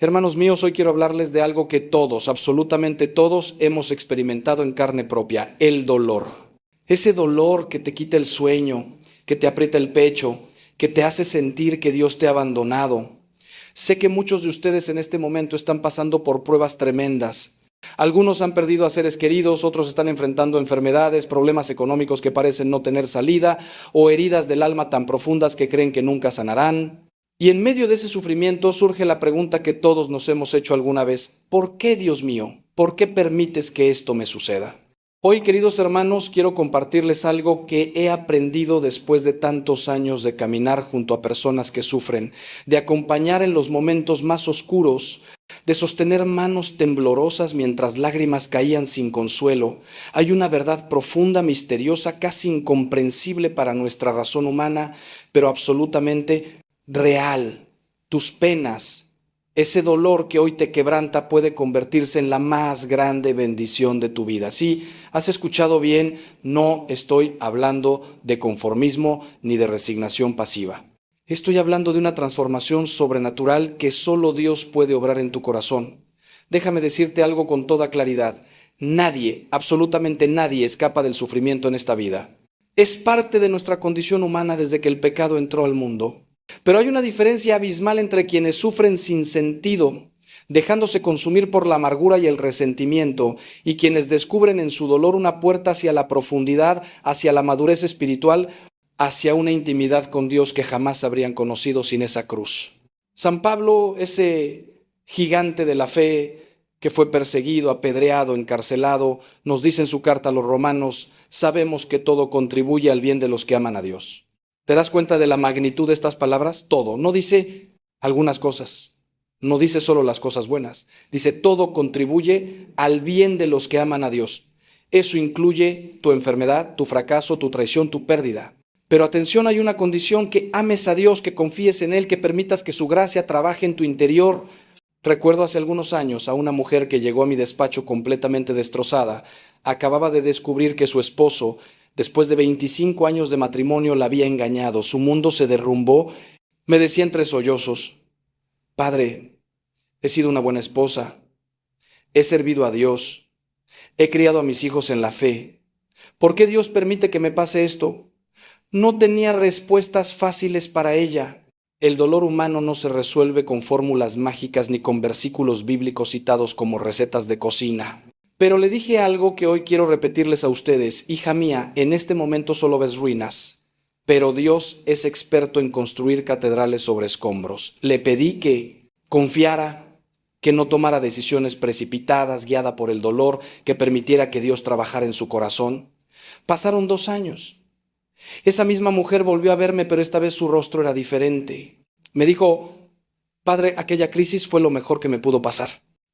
Hermanos míos, hoy quiero hablarles de algo que todos, absolutamente todos, hemos experimentado en carne propia: el dolor. Ese dolor que te quita el sueño, que te aprieta el pecho, que te hace sentir que Dios te ha abandonado. Sé que muchos de ustedes en este momento están pasando por pruebas tremendas. Algunos han perdido a seres queridos, otros están enfrentando enfermedades, problemas económicos que parecen no tener salida, o heridas del alma tan profundas que creen que nunca sanarán. Y en medio de ese sufrimiento surge la pregunta que todos nos hemos hecho alguna vez: ¿por qué, Dios mío? ¿Por qué permites que esto me suceda? Hoy, queridos hermanos, quiero compartirles algo que he aprendido después de tantos años de caminar junto a personas que sufren, de acompañar en los momentos más oscuros, de sostener manos temblorosas mientras lágrimas caían sin consuelo. Hay una verdad profunda, misteriosa, casi incomprensible para nuestra razón humana, pero absolutamente real. Tus penas, ese dolor que hoy te quebranta, puede convertirse en la más grande bendición de tu vida. Sí, has escuchado bien, no estoy hablando de conformismo ni de resignación pasiva. Estoy hablando de una transformación sobrenatural que solo Dios puede obrar en tu corazón. Déjame decirte algo con toda claridad: nadie, absolutamente nadie, escapa del sufrimiento en esta vida. Es parte de nuestra condición humana desde que el pecado entró al mundo. Pero hay una diferencia abismal entre quienes sufren sin sentido, dejándose consumir por la amargura y el resentimiento, y quienes descubren en su dolor una puerta hacia la profundidad, hacia la madurez espiritual, hacia una intimidad con Dios que jamás habrían conocido sin esa cruz. San Pablo, ese gigante de la fe que fue perseguido, apedreado, encarcelado, nos dice en su carta a los romanos: sabemos que todo contribuye al bien de los que aman a Dios. ¿Te das cuenta de la magnitud de estas palabras? Todo. No dice algunas cosas, no dice solo las cosas buenas, dice todo contribuye al bien de los que aman a Dios. Eso incluye tu enfermedad, tu fracaso, tu traición, tu pérdida. Pero atención, hay una condición: que ames a Dios, que confíes en Él, que permitas que su gracia trabaje en tu interior. Recuerdo hace algunos años a una mujer que llegó a mi despacho completamente destrozada. Acababa de descubrir que su esposo, después de 25 años de matrimonio, la había engañado. Su mundo se derrumbó. Me decía entre sollozos: Padre, he sido una buena esposa, he servido a Dios, he criado a mis hijos en la fe. ¿Por qué Dios permite que me pase esto? No tenía respuestas fáciles para ella. El dolor humano no se resuelve con fórmulas mágicas ni con versículos bíblicos citados como recetas de cocina. Pero le dije algo que hoy quiero repetirles a ustedes: hija mía, en este momento solo ves ruinas, pero Dios es experto en construir catedrales sobre escombros. Le pedí que confiara, que no tomara decisiones precipitadas, guiada por el dolor, que permitiera que Dios trabajara en su corazón. Pasaron 2 años. Esa misma mujer volvió a verme, pero esta vez su rostro era diferente. Me dijo: Padre, aquella crisis fue lo mejor que me pudo pasar.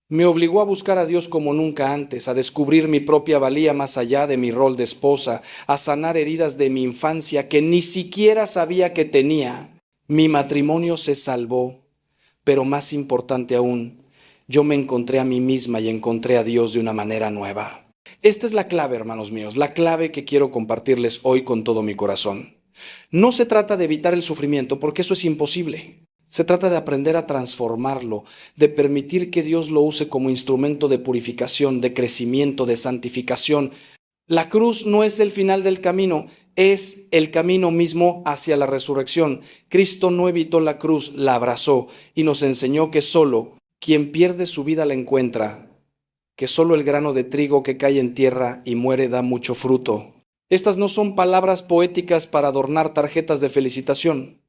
Me obligó a buscar a Dios como nunca antes, a descubrir mi propia valía más allá de mi rol de esposa, a sanar heridas de mi infancia que ni siquiera sabía que tenía. Mi matrimonio se salvó, pero más importante aún, yo me encontré a mí misma y encontré a Dios de una manera nueva. Esta es la clave, hermanos míos, la clave que quiero compartirles hoy con todo mi corazón. No se trata de evitar el sufrimiento, porque eso es imposible. Se trata de aprender a transformarlo, de permitir que Dios lo use como instrumento de purificación, de crecimiento, de santificación. La cruz no es el final del camino, es el camino mismo hacia la resurrección. Cristo no evitó la cruz, la abrazó y nos enseñó que solo quien pierde su vida la encuentra, que solo el grano de trigo que cae en tierra y muere da mucho fruto. Estas no son palabras poéticas para adornar tarjetas de felicitación.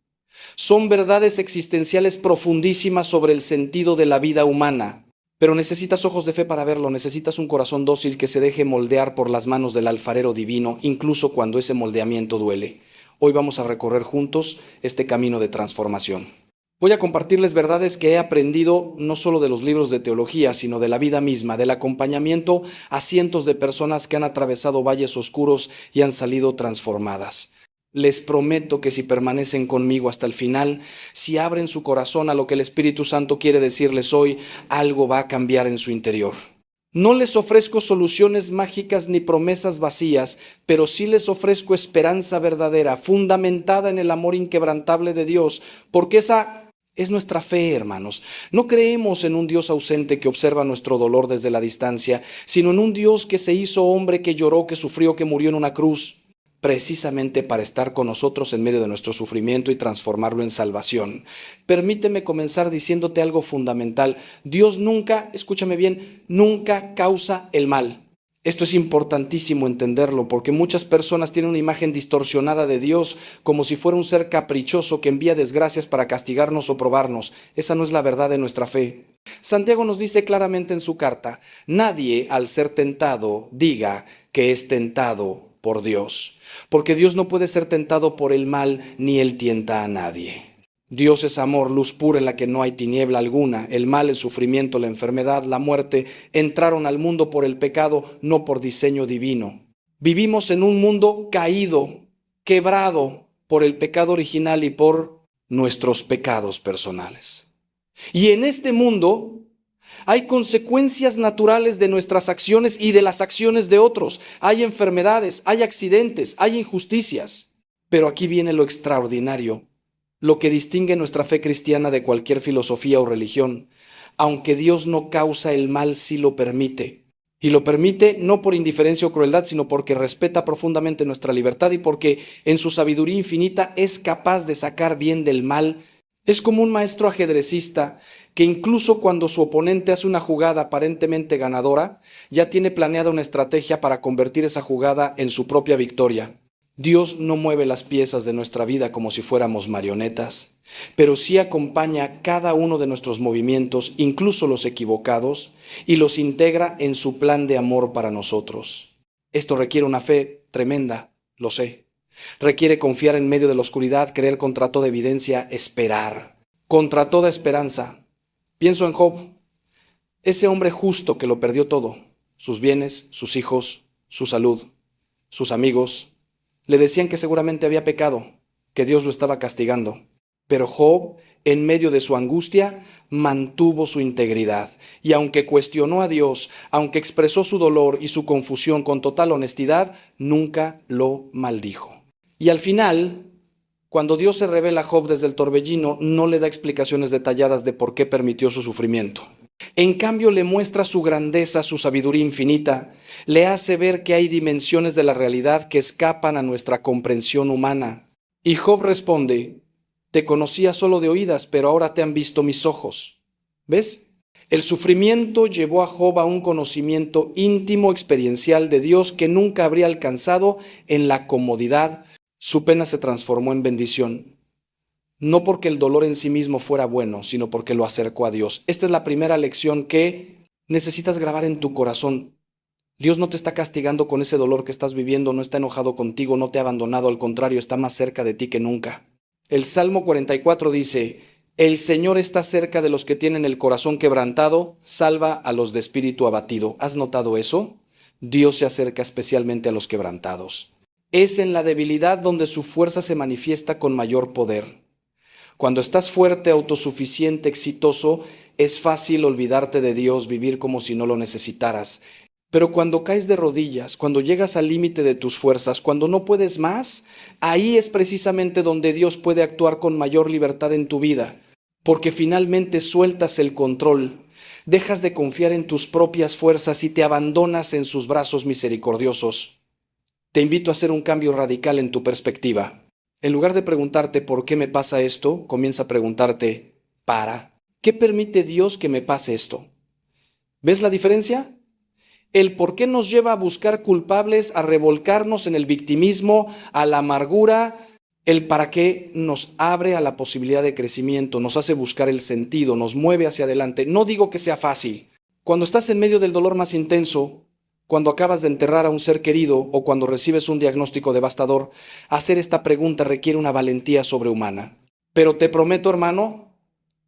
Son verdades existenciales profundísimas sobre el sentido de la vida humana. Pero necesitas ojos de fe para verlo, necesitas un corazón dócil que se deje moldear por las manos del alfarero divino, incluso cuando ese moldeamiento duele. Hoy vamos a recorrer juntos este camino de transformación. Voy a compartirles verdades que he aprendido no solo de los libros de teología, sino de la vida misma, del acompañamiento a cientos de personas que han atravesado valles oscuros y han salido transformadas. Les prometo que si permanecen conmigo hasta el final, si abren su corazón a lo que el Espíritu Santo quiere decirles hoy, algo va a cambiar en su interior. No les ofrezco soluciones mágicas ni promesas vacías, pero sí les ofrezco esperanza verdadera, fundamentada en el amor inquebrantable de Dios, porque esa Es nuestra fe, hermanos. No creemos en un Dios ausente que observa nuestro dolor desde la distancia, sino en un Dios que se hizo hombre, que lloró, que sufrió, que murió en una cruz, precisamente para estar con nosotros en medio de nuestro sufrimiento y transformarlo en salvación. Permíteme comenzar diciéndote algo fundamental. Dios nunca, escúchame bien, nunca causa el mal. Esto es importantísimo entenderlo, porque muchas personas tienen una imagen distorsionada de Dios como si fuera un ser caprichoso que envía desgracias para castigarnos o probarnos. Esa no es la verdad de nuestra fe. Santiago nos dice claramente en su carta: nadie al ser tentado diga que es tentado por Dios, porque Dios no puede ser tentado por el mal, ni él tienta a nadie. Dios es amor, luz pura en la que no hay tiniebla alguna. El mal, el sufrimiento, la enfermedad, la muerte entraron al mundo por el pecado, no por diseño divino. Vivimos en un mundo caído, quebrado por el pecado original y por nuestros pecados personales. Y en este mundo hay consecuencias naturales de nuestras acciones y de las acciones de otros. Hay enfermedades, hay accidentes, hay injusticias. Pero aquí viene lo extraordinario, lo que distingue nuestra fe cristiana de cualquier filosofía o religión. Aunque Dios no causa el mal, sí lo permite. Y lo permite no por indiferencia o crueldad, sino porque respeta profundamente nuestra libertad y porque en su sabiduría infinita es capaz de sacar bien del mal. Es como un maestro ajedrecista que incluso cuando su oponente hace una jugada aparentemente ganadora, ya tiene planeada una estrategia para convertir esa jugada en su propia victoria. Dios no mueve las piezas de nuestra vida como si fuéramos marionetas, pero sí acompaña cada uno de nuestros movimientos, incluso los equivocados, y los integra en su plan de amor para nosotros. Esto requiere una fe tremenda, lo sé. Requiere confiar en medio de la oscuridad, creer contra toda evidencia, esperar, contra toda esperanza. Pienso en Job, ese hombre justo que lo perdió todo, sus bienes, sus hijos, su salud, sus amigos. Le decían que seguramente había pecado, que Dios lo estaba castigando. Pero Job, en medio de su angustia, mantuvo su integridad. Y aunque cuestionó a Dios, aunque expresó su dolor y su confusión con total honestidad, nunca lo maldijo. Y al final, cuando Dios se revela a Job desde el torbellino, no le da explicaciones detalladas de por qué permitió su sufrimiento. En cambio, le muestra su grandeza, su sabiduría infinita. Le hace ver que hay dimensiones de la realidad que escapan a nuestra comprensión humana. Y Job responde: te conocía solo de oídas, pero ahora te han visto mis ojos. ¿Ves? El sufrimiento llevó a Job a un conocimiento íntimo, experiencial de Dios que nunca habría alcanzado en la comodidad. Su pena se transformó en bendición. No porque el dolor en sí mismo fuera bueno, sino porque lo acercó a Dios. Esta es la primera lección que necesitas grabar en tu corazón. Dios no te está castigando con ese dolor que estás viviendo, no está enojado contigo, no te ha abandonado, al contrario, está más cerca de ti que nunca. El Salmo 44 dice: el Señor está cerca de los que tienen el corazón quebrantado, salva a los de espíritu abatido. ¿Has notado eso? Dios se acerca especialmente a los quebrantados. Es en la debilidad donde su fuerza se manifiesta con mayor poder. Cuando estás fuerte, autosuficiente, exitoso, es fácil olvidarte de Dios, vivir como si no lo necesitaras. Pero cuando caes de rodillas, cuando llegas al límite de tus fuerzas, cuando no puedes más, ahí es precisamente donde Dios puede actuar con mayor libertad en tu vida, porque finalmente sueltas el control, dejas de confiar en tus propias fuerzas y te abandonas en sus brazos misericordiosos. Te invito a hacer un cambio radical en tu perspectiva. En lugar de preguntarte ¿por qué me pasa esto?, comienza a preguntarte ¿qué permite Dios que me pase esto? ¿Ves la diferencia? El por qué nos lleva a buscar culpables, a revolcarnos en el victimismo, a la amargura. El para qué nos abre a la posibilidad de crecimiento, nos hace buscar el sentido, nos mueve hacia adelante. No digo que sea fácil. Cuando estás en medio del dolor más intenso, cuando acabas de enterrar a un ser querido o cuando recibes un diagnóstico devastador, hacer esta pregunta requiere una valentía sobrehumana. Pero te prometo, hermano,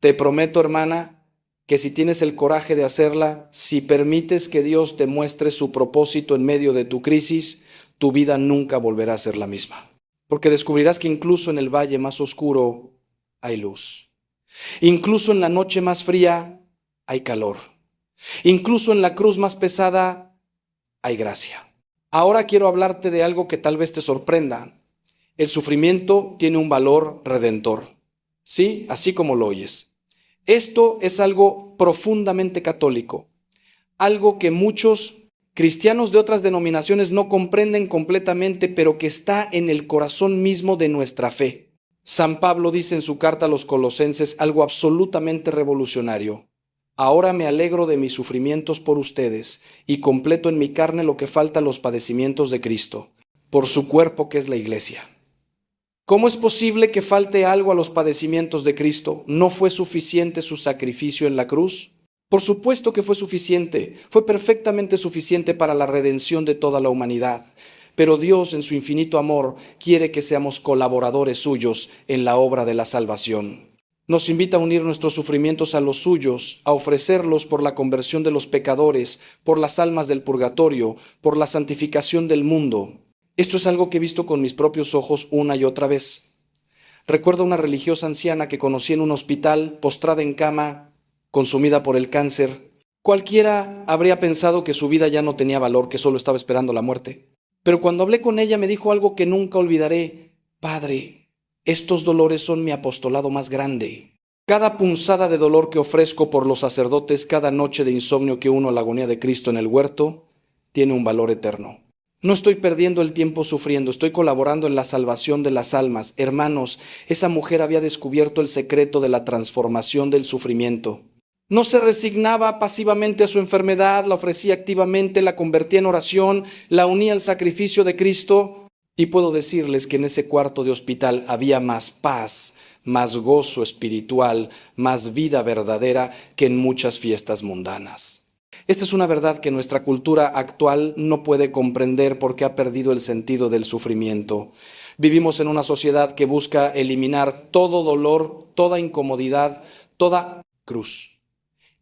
te prometo, hermana, que si tienes el coraje de hacerla, si permites que Dios te muestre su propósito en medio de tu crisis, tu vida nunca volverá a ser la misma. Porque descubrirás que incluso en el valle más oscuro hay luz. Incluso en la noche más fría hay calor. Incluso en la cruz más pesada hay gracia. Ahora quiero hablarte de algo que tal vez te sorprenda. El sufrimiento tiene un valor redentor. Sí, así como lo oyes. Esto es algo profundamente católico, algo que muchos cristianos de otras denominaciones no comprenden completamente, pero que está en el corazón mismo de nuestra fe. San Pablo dice en su carta a los Colosenses algo absolutamente revolucionario. Ahora me alegro de mis sufrimientos por ustedes y completo en mi carne lo que falta a los padecimientos de Cristo, por su cuerpo que es la Iglesia. ¿Cómo es posible que falte algo a los padecimientos de Cristo? ¿No fue suficiente su sacrificio en la cruz? Por supuesto que fue suficiente, fue perfectamente suficiente para la redención de toda la humanidad. Pero Dios, en su infinito amor, quiere que seamos colaboradores suyos en la obra de la salvación. Nos invita a unir nuestros sufrimientos a los suyos, a ofrecerlos por la conversión de los pecadores, por las almas del purgatorio, por la santificación del mundo. Esto es algo que he visto con mis propios ojos una y otra vez. Recuerdo a una religiosa anciana que conocí en un hospital, postrada en cama, consumida por el cáncer. Cualquiera habría pensado que su vida ya no tenía valor, que solo estaba esperando la muerte. Pero cuando hablé con ella me dijo algo que nunca olvidaré. Padre, estos dolores son mi apostolado más grande. Cada punzada de dolor que ofrezco por los sacerdotes, cada noche de insomnio que uno a la agonía de Cristo en el huerto, tiene un valor eterno. No estoy perdiendo el tiempo sufriendo, estoy colaborando en la salvación de las almas. Hermanos, esa mujer había descubierto el secreto de la transformación del sufrimiento. No se resignaba pasivamente a su enfermedad, la ofrecía activamente, la convertía en oración, la unía al sacrificio de Cristo. Y puedo decirles que en ese cuarto de hospital había más paz, más gozo espiritual, más vida verdadera que en muchas fiestas mundanas. Esta es una verdad que nuestra cultura actual no puede comprender porque ha perdido el sentido del sufrimiento. Vivimos en una sociedad que busca eliminar todo dolor, toda incomodidad, toda cruz.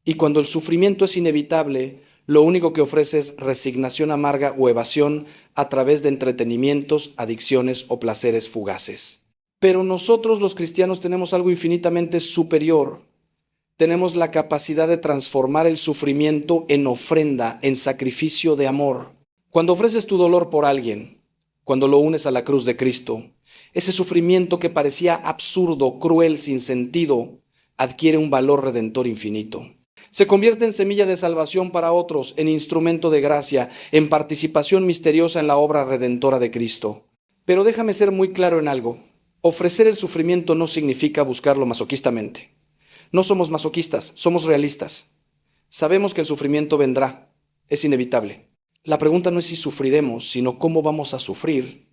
Y cuando el sufrimiento es inevitable, lo único que ofrece es resignación amarga o evasión a través de entretenimientos, adicciones o placeres fugaces. Pero nosotros los cristianos tenemos algo infinitamente superior. Tenemos la capacidad de transformar el sufrimiento en ofrenda, en sacrificio de amor. Cuando ofreces tu dolor por alguien, cuando lo unes a la cruz de Cristo, ese sufrimiento que parecía absurdo, cruel, sin sentido, adquiere un valor redentor infinito. Se convierte en semilla de salvación para otros, en instrumento de gracia, en participación misteriosa en la obra redentora de Cristo. Pero déjame ser muy claro en algo. Ofrecer el sufrimiento no significa buscarlo masoquistamente. No somos masoquistas, somos realistas. Sabemos que el sufrimiento vendrá, es inevitable. La pregunta no es si sufriremos, sino cómo vamos a sufrir.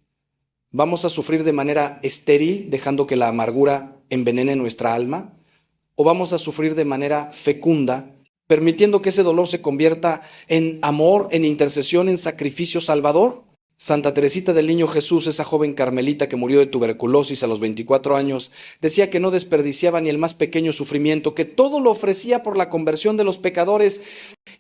¿Vamos a sufrir de manera estéril, dejando que la amargura envenene nuestra alma? ¿O vamos a sufrir de manera fecunda, permitiendo que ese dolor se convierta en amor, en intercesión, en sacrificio salvador? Santa Teresita del Niño Jesús, esa joven carmelita que murió de tuberculosis a los 24 años, decía que no desperdiciaba ni el más pequeño sufrimiento, que todo lo ofrecía por la conversión de los pecadores.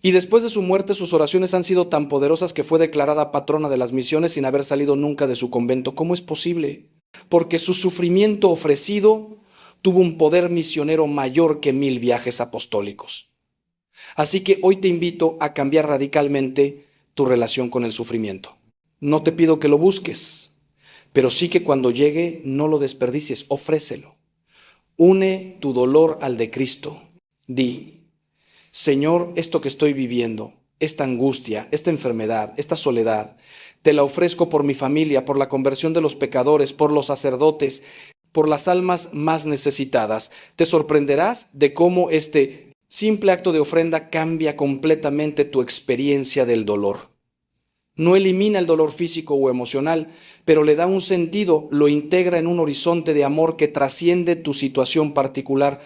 Y después de su muerte sus oraciones han sido tan poderosas que fue declarada patrona de las misiones sin haber salido nunca de su convento. ¿Cómo es posible? Porque su sufrimiento ofrecido tuvo un poder misionero mayor que 1000 viajes apostólicos. Así que hoy te invito a cambiar radicalmente tu relación con el sufrimiento. No te pido que lo busques, pero sí que cuando llegue no lo desperdicies, ofrécelo. Une tu dolor al de Cristo. Di, Señor, esto que estoy viviendo, esta angustia, esta enfermedad, esta soledad, te la ofrezco por mi familia, por la conversión de los pecadores, por los sacerdotes, por las almas más necesitadas. Te sorprenderás de cómo este simple acto de ofrenda cambia completamente tu experiencia del dolor. No elimina el dolor físico o emocional, pero le da un sentido, lo integra en un horizonte de amor que trasciende tu situación particular.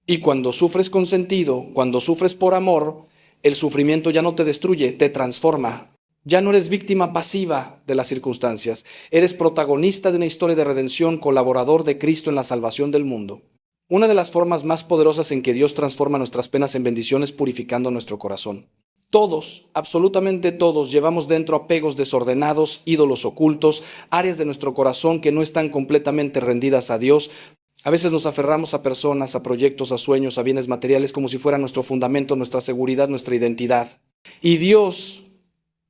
Y cuando sufres con sentido, cuando sufres por amor, el sufrimiento ya no te destruye, te transforma. Ya no eres víctima pasiva de las circunstancias, eres protagonista de una historia de redención, colaborador de Cristo en la salvación del mundo. Una de las formas más poderosas en que Dios transforma nuestras penas en bendiciones es purificando nuestro corazón. Todos, absolutamente todos, llevamos dentro apegos desordenados, ídolos ocultos, áreas de nuestro corazón que no están completamente rendidas a Dios. A veces nos aferramos a personas, a proyectos, a sueños, a bienes materiales como si fuera nuestro fundamento, nuestra seguridad, nuestra identidad. Y Dios,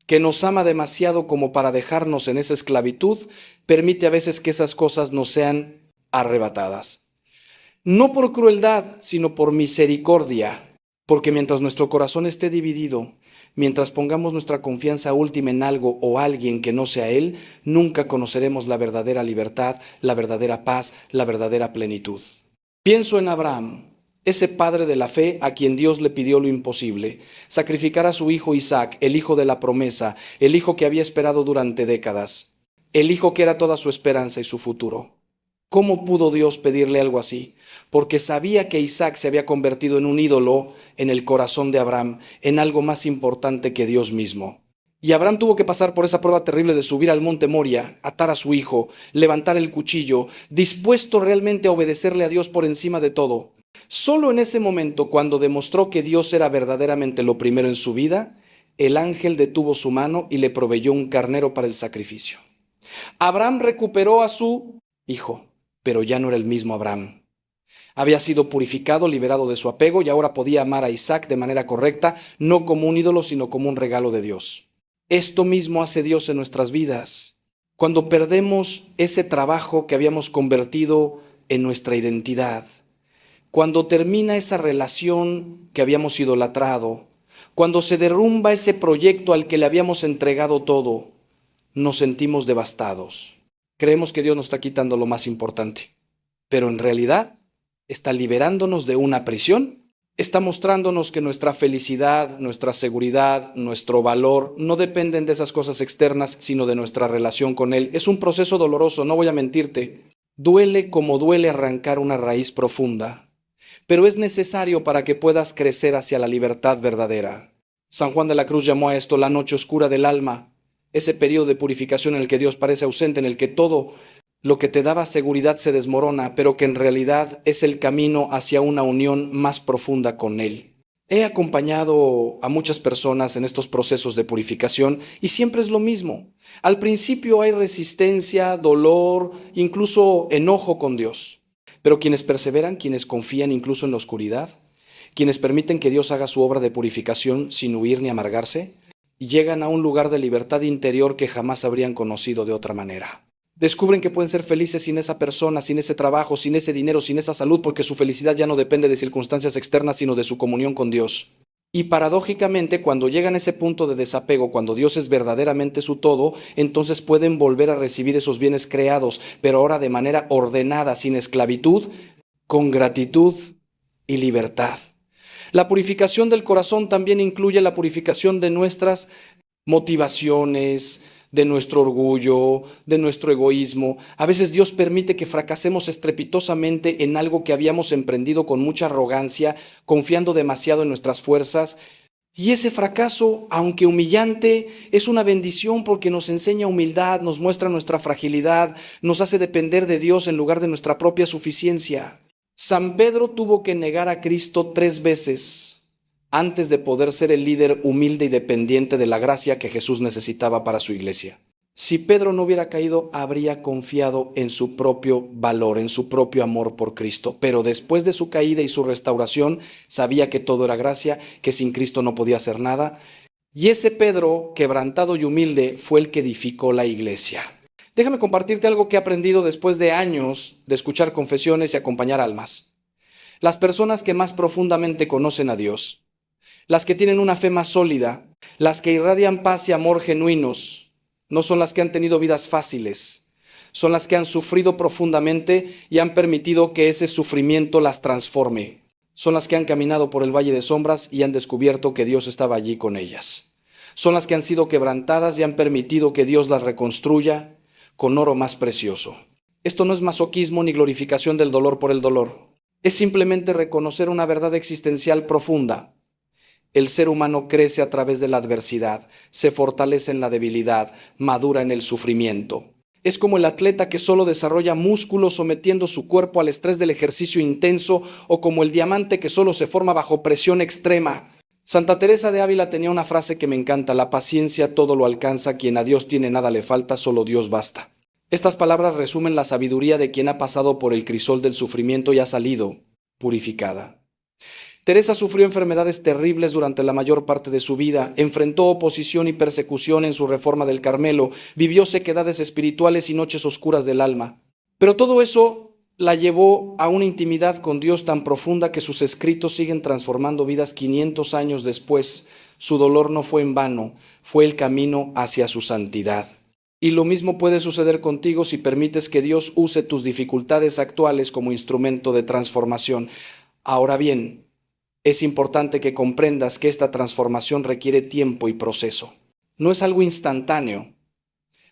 que nos ama demasiado como para dejarnos en esa esclavitud, permite a veces que esas cosas nos sean arrebatadas. no por crueldad, sino por misericordia, porque mientras nuestro corazón esté dividido, mientras pongamos nuestra confianza última en algo o alguien que no sea Él, nunca conoceremos la verdadera libertad, la verdadera paz, la verdadera plenitud. Pienso en Abraham, ese padre de la fe a quien Dios le pidió lo imposible, sacrificar a su hijo Isaac, el hijo de la promesa, el hijo que había esperado durante décadas, el hijo que era toda su esperanza y su futuro. ¿Cómo pudo Dios pedirle algo así? Porque sabía que Isaac se había convertido en un ídolo en el corazón de Abraham, en algo más importante que Dios mismo. Y Abraham tuvo que pasar por esa prueba terrible de subir al monte Moria, atar a su hijo, levantar el cuchillo, dispuesto realmente a obedecerle a Dios por encima de todo. Solo en ese momento, cuando demostró que Dios era verdaderamente lo primero en su vida, el ángel detuvo su mano y le proveyó un carnero para el sacrificio. Abraham recuperó a su hijo, pero ya no era el mismo Abraham. Había sido purificado, liberado de su apego y ahora podía amar a Isaac de manera correcta, no como un ídolo, sino como un regalo de Dios. Esto mismo hace Dios en nuestras vidas. Cuando perdemos ese trabajo que habíamos convertido en nuestra identidad, cuando termina esa relación que habíamos idolatrado, cuando se derrumba ese proyecto al que le habíamos entregado todo, nos sentimos devastados. Creemos que Dios nos está quitando lo más importante, pero en realidad está liberándonos de una prisión, está mostrándonos que nuestra felicidad, nuestra seguridad, nuestro valor no dependen de esas cosas externas, sino de nuestra relación con Él. Es un proceso doloroso, no voy a mentirte. Duele como duele arrancar una raíz profunda, pero es necesario para que puedas crecer hacia la libertad verdadera. San Juan de la Cruz llamó a esto la noche oscura del alma, ese periodo de purificación en el que Dios parece ausente, en el que todo lo que te daba seguridad se desmorona, pero que en realidad es el camino hacia una unión más profunda con Él. He acompañado a muchas personas en estos procesos de purificación y siempre es lo mismo. Al principio hay resistencia, dolor, incluso enojo con Dios. Pero quienes perseveran, quienes confían incluso en la oscuridad, quienes permiten que Dios haga su obra de purificación sin huir ni amargarse, llegan a un lugar de libertad interior que jamás habrían conocido de otra manera. Descubren que pueden ser felices sin esa persona, sin ese trabajo, sin ese dinero, sin esa salud, porque su felicidad ya no depende de circunstancias externas, sino de su comunión con Dios. Y paradójicamente, cuando llegan a ese punto de desapego, cuando Dios es verdaderamente su todo, entonces pueden volver a recibir esos bienes creados, pero ahora de manera ordenada, sin esclavitud, con gratitud y libertad. La purificación del corazón también incluye la purificación de nuestras motivaciones, de nuestro orgullo, de nuestro egoísmo. A veces Dios permite que fracasemos estrepitosamente en algo que habíamos emprendido con mucha arrogancia, confiando demasiado en nuestras fuerzas. Y ese fracaso, aunque humillante, es una bendición porque nos enseña humildad, nos muestra nuestra fragilidad, nos hace depender de Dios en lugar de nuestra propia suficiencia. San Pedro tuvo que negar a Cristo 3 veces antes de poder ser el líder humilde y dependiente de la gracia que Jesús necesitaba para su iglesia. Si Pedro no hubiera caído, habría confiado en su propio valor, en su propio amor por Cristo. Pero después de su caída y su restauración, sabía que todo era gracia, que sin Cristo no podía hacer nada. Y ese Pedro, quebrantado y humilde, fue el que edificó la iglesia. Déjame compartirte algo que he aprendido después de años de escuchar confesiones y acompañar almas. Las personas que más profundamente conocen a Dios, las que tienen una fe más sólida, las que irradian paz y amor genuinos, no son las que han tenido vidas fáciles, son las que han sufrido profundamente y han permitido que ese sufrimiento las transforme. Son las que han caminado por el valle de sombras y han descubierto que Dios estaba allí con ellas. Son las que han sido quebrantadas y han permitido que Dios las reconstruya con oro más precioso. Esto no es masoquismo ni glorificación del dolor por el dolor. Es simplemente reconocer una verdad existencial profunda. El ser humano crece a través de la adversidad, se fortalece en la debilidad, madura en el sufrimiento. Es como el atleta que solo desarrolla músculos sometiendo su cuerpo al estrés del ejercicio intenso, o como el diamante que solo se forma bajo presión extrema. Santa Teresa de Ávila tenía una frase que me encanta: la paciencia todo lo alcanza, quien a Dios tiene nada le falta, solo Dios basta. Estas palabras resumen la sabiduría de quien ha pasado por el crisol del sufrimiento y ha salido purificada. Teresa sufrió enfermedades terribles durante la mayor parte de su vida, enfrentó oposición y persecución en su reforma del Carmelo, vivió sequedades espirituales y noches oscuras del alma. Pero todo eso la llevó a una intimidad con Dios tan profunda que sus escritos siguen transformando vidas 500 años después. Su dolor no fue en vano, fue el camino hacia su santidad. Y lo mismo puede suceder contigo si permites que Dios use tus dificultades actuales como instrumento de transformación. Ahora bien, es importante que comprendas que esta transformación requiere tiempo y proceso. No es algo instantáneo.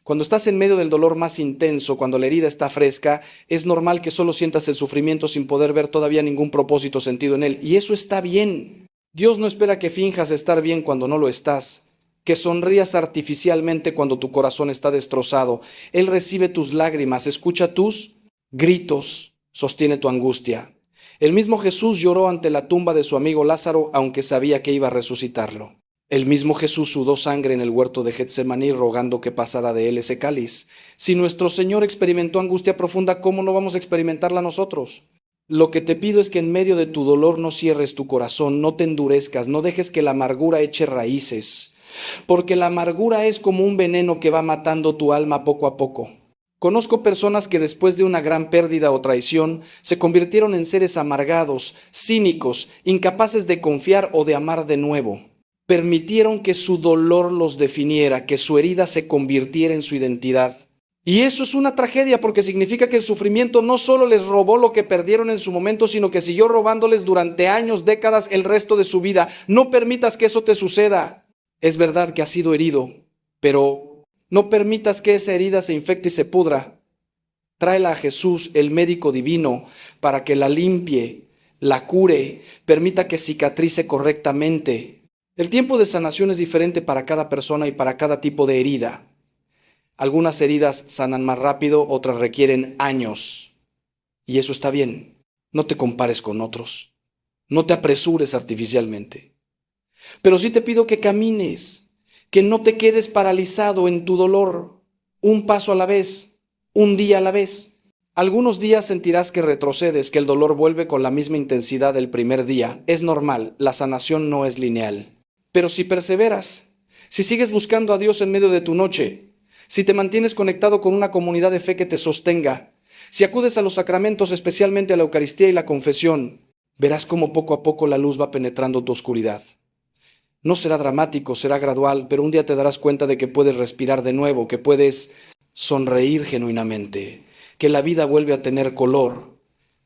Cuando estás en medio del dolor más intenso, cuando la herida está fresca, es normal que solo sientas el sufrimiento sin poder ver todavía ningún propósito o sentido en él. Y eso está bien. Dios no espera que finjas estar bien cuando no lo estás, que sonrías artificialmente cuando tu corazón está destrozado. Él recibe tus lágrimas, escucha tus gritos, sostiene tu angustia. El mismo Jesús lloró ante la tumba de su amigo Lázaro, aunque sabía que iba a resucitarlo. El mismo Jesús sudó sangre en el huerto de Getsemaní rogando que pasara de él ese cáliz. Si nuestro Señor experimentó angustia profunda, ¿cómo no vamos a experimentarla nosotros? Lo que te pido es que en medio de tu dolor no cierres tu corazón, no te endurezcas, no dejes que la amargura eche raíces, porque la amargura es como un veneno que va matando tu alma poco a poco. Conozco personas que después de una gran pérdida o traición se convirtieron en seres amargados, cínicos, incapaces de confiar o de amar de nuevo. Permitieron que su dolor los definiera, que su herida se convirtiera en su identidad. Y eso es una tragedia porque significa que el sufrimiento no solo les robó lo que perdieron en su momento, sino que siguió robándoles durante años, décadas, el resto de su vida. No permitas que eso te suceda. Es verdad que has sido herido, pero no permitas que esa herida se infecte y se pudra. Tráela a Jesús, el médico divino, para que la limpie, la cure, permita que cicatrice correctamente. El tiempo de sanación es diferente para cada persona y para cada tipo de herida. Algunas heridas sanan más rápido, otras requieren años. Y eso está bien. No te compares con otros. No te apresures artificialmente. Pero sí te pido que camines, que no te quedes paralizado en tu dolor, un paso a la vez, un día a la vez. Algunos días sentirás que retrocedes, que el dolor vuelve con la misma intensidad del primer día. Es normal, la sanación no es lineal. Pero si perseveras, si sigues buscando a Dios en medio de tu noche, si te mantienes conectado con una comunidad de fe que te sostenga, si acudes a los sacramentos, especialmente a la Eucaristía y la confesión, verás cómo poco a poco la luz va penetrando tu oscuridad. No será dramático, será gradual, pero un día te darás cuenta de que puedes respirar de nuevo, que puedes sonreír genuinamente, que la vida vuelve a tener color.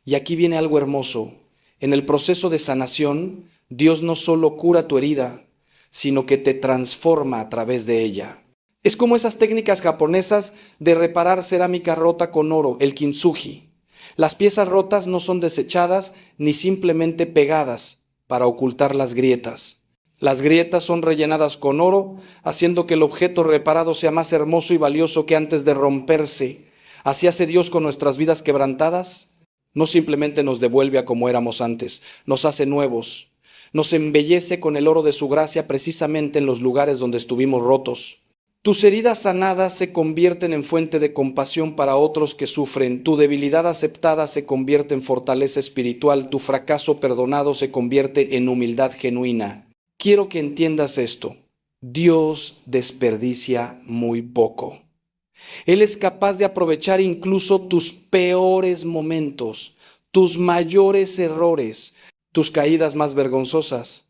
Y aquí viene algo hermoso. En el proceso de sanación, Dios no solo cura tu herida, sino que te transforma a través de ella. Es como esas técnicas japonesas de reparar cerámica rota con oro, el kintsugi. Las piezas rotas no son desechadas ni simplemente pegadas para ocultar las grietas. Las grietas son rellenadas con oro, haciendo que el objeto reparado sea más hermoso y valioso que antes de romperse. Así hace Dios con nuestras vidas quebrantadas. No simplemente nos devuelve a como éramos antes, nos hace nuevos. Nos embellece con el oro de su gracia precisamente en los lugares donde estuvimos rotos. Tus heridas sanadas se convierten en fuente de compasión para otros que sufren. Tu debilidad aceptada se convierte en fortaleza espiritual. Tu fracaso perdonado se convierte en humildad genuina. Quiero que entiendas esto. Dios desperdicia muy poco. Él es capaz de aprovechar incluso tus peores momentos, tus mayores errores, tus caídas más vergonzosas,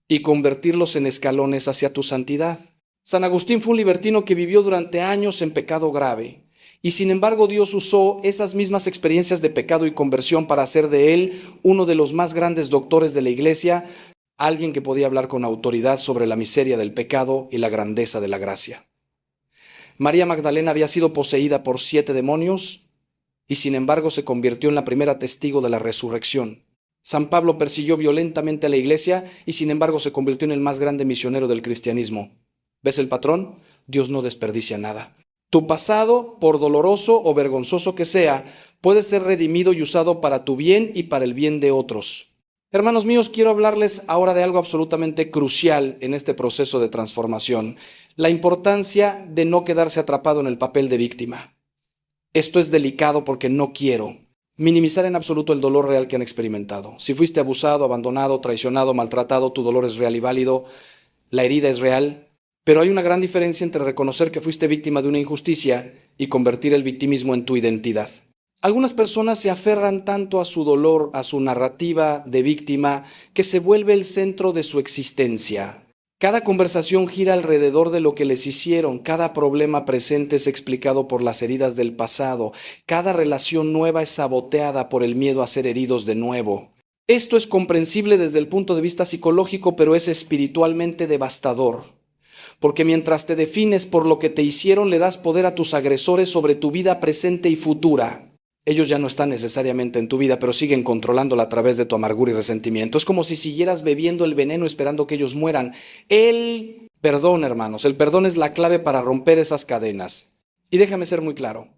y convertirlos en escalones hacia tu santidad. San Agustín fue un libertino que vivió durante años en pecado grave, y sin embargo Dios usó esas mismas experiencias de pecado y conversión para hacer de él uno de los más grandes doctores de la Iglesia, alguien que podía hablar con autoridad sobre la miseria del pecado y la grandeza de la gracia. María Magdalena había sido poseída por 7 demonios, y sin embargo se convirtió en la primera testigo de la resurrección. San Pablo persiguió violentamente a la Iglesia y sin embargo se convirtió en el más grande misionero del cristianismo. ¿Ves el patrón? Dios no desperdicia nada. Tu pasado, por doloroso o vergonzoso que sea, puede ser redimido y usado para tu bien y para el bien de otros. Hermanos míos, quiero hablarles ahora de algo absolutamente crucial en este proceso de transformación: la importancia de no quedarse atrapado en el papel de víctima. Esto es delicado porque no quiero minimizar en absoluto el dolor real que han experimentado. Si fuiste abusado, abandonado, traicionado, maltratado, tu dolor es real y válido, la herida es real, pero hay una gran diferencia entre reconocer que fuiste víctima de una injusticia y convertir el victimismo en tu identidad. Algunas personas se aferran tanto a su dolor, a su narrativa de víctima, que se vuelve el centro de su existencia. Cada conversación gira alrededor de lo que les hicieron, cada problema presente es explicado por las heridas del pasado, cada relación nueva es saboteada por el miedo a ser heridos de nuevo. Esto es comprensible desde el punto de vista psicológico, pero es espiritualmente devastador. Porque mientras te defines por lo que te hicieron, le das poder a tus agresores sobre tu vida presente y futura. Ellos ya no están necesariamente en tu vida, pero siguen controlándola a través de tu amargura y resentimiento. Es como si siguieras bebiendo el veneno esperando que ellos mueran. El perdón, hermanos, el perdón es la clave para romper esas cadenas. Y déjame ser muy claro,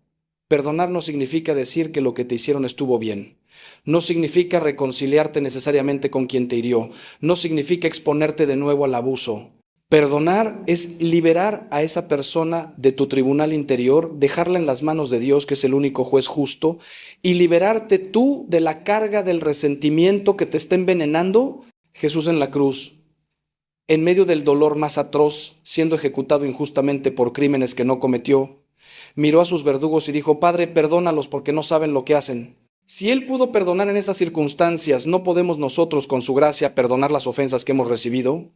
perdonar no significa decir que lo que te hicieron estuvo bien. No significa reconciliarte necesariamente con quien te hirió. No significa exponerte de nuevo al abuso. Perdonar es liberar a esa persona de tu tribunal interior, dejarla en las manos de Dios, que es el único juez justo, y liberarte tú de la carga del resentimiento que te está envenenando. Jesús en la cruz, en medio del dolor más atroz, siendo ejecutado injustamente por crímenes que no cometió, miró a sus verdugos y dijo: Padre, perdónalos porque no saben lo que hacen. Si Él pudo perdonar en esas circunstancias, ¿no podemos nosotros, con su gracia, perdonar las ofensas que hemos recibido?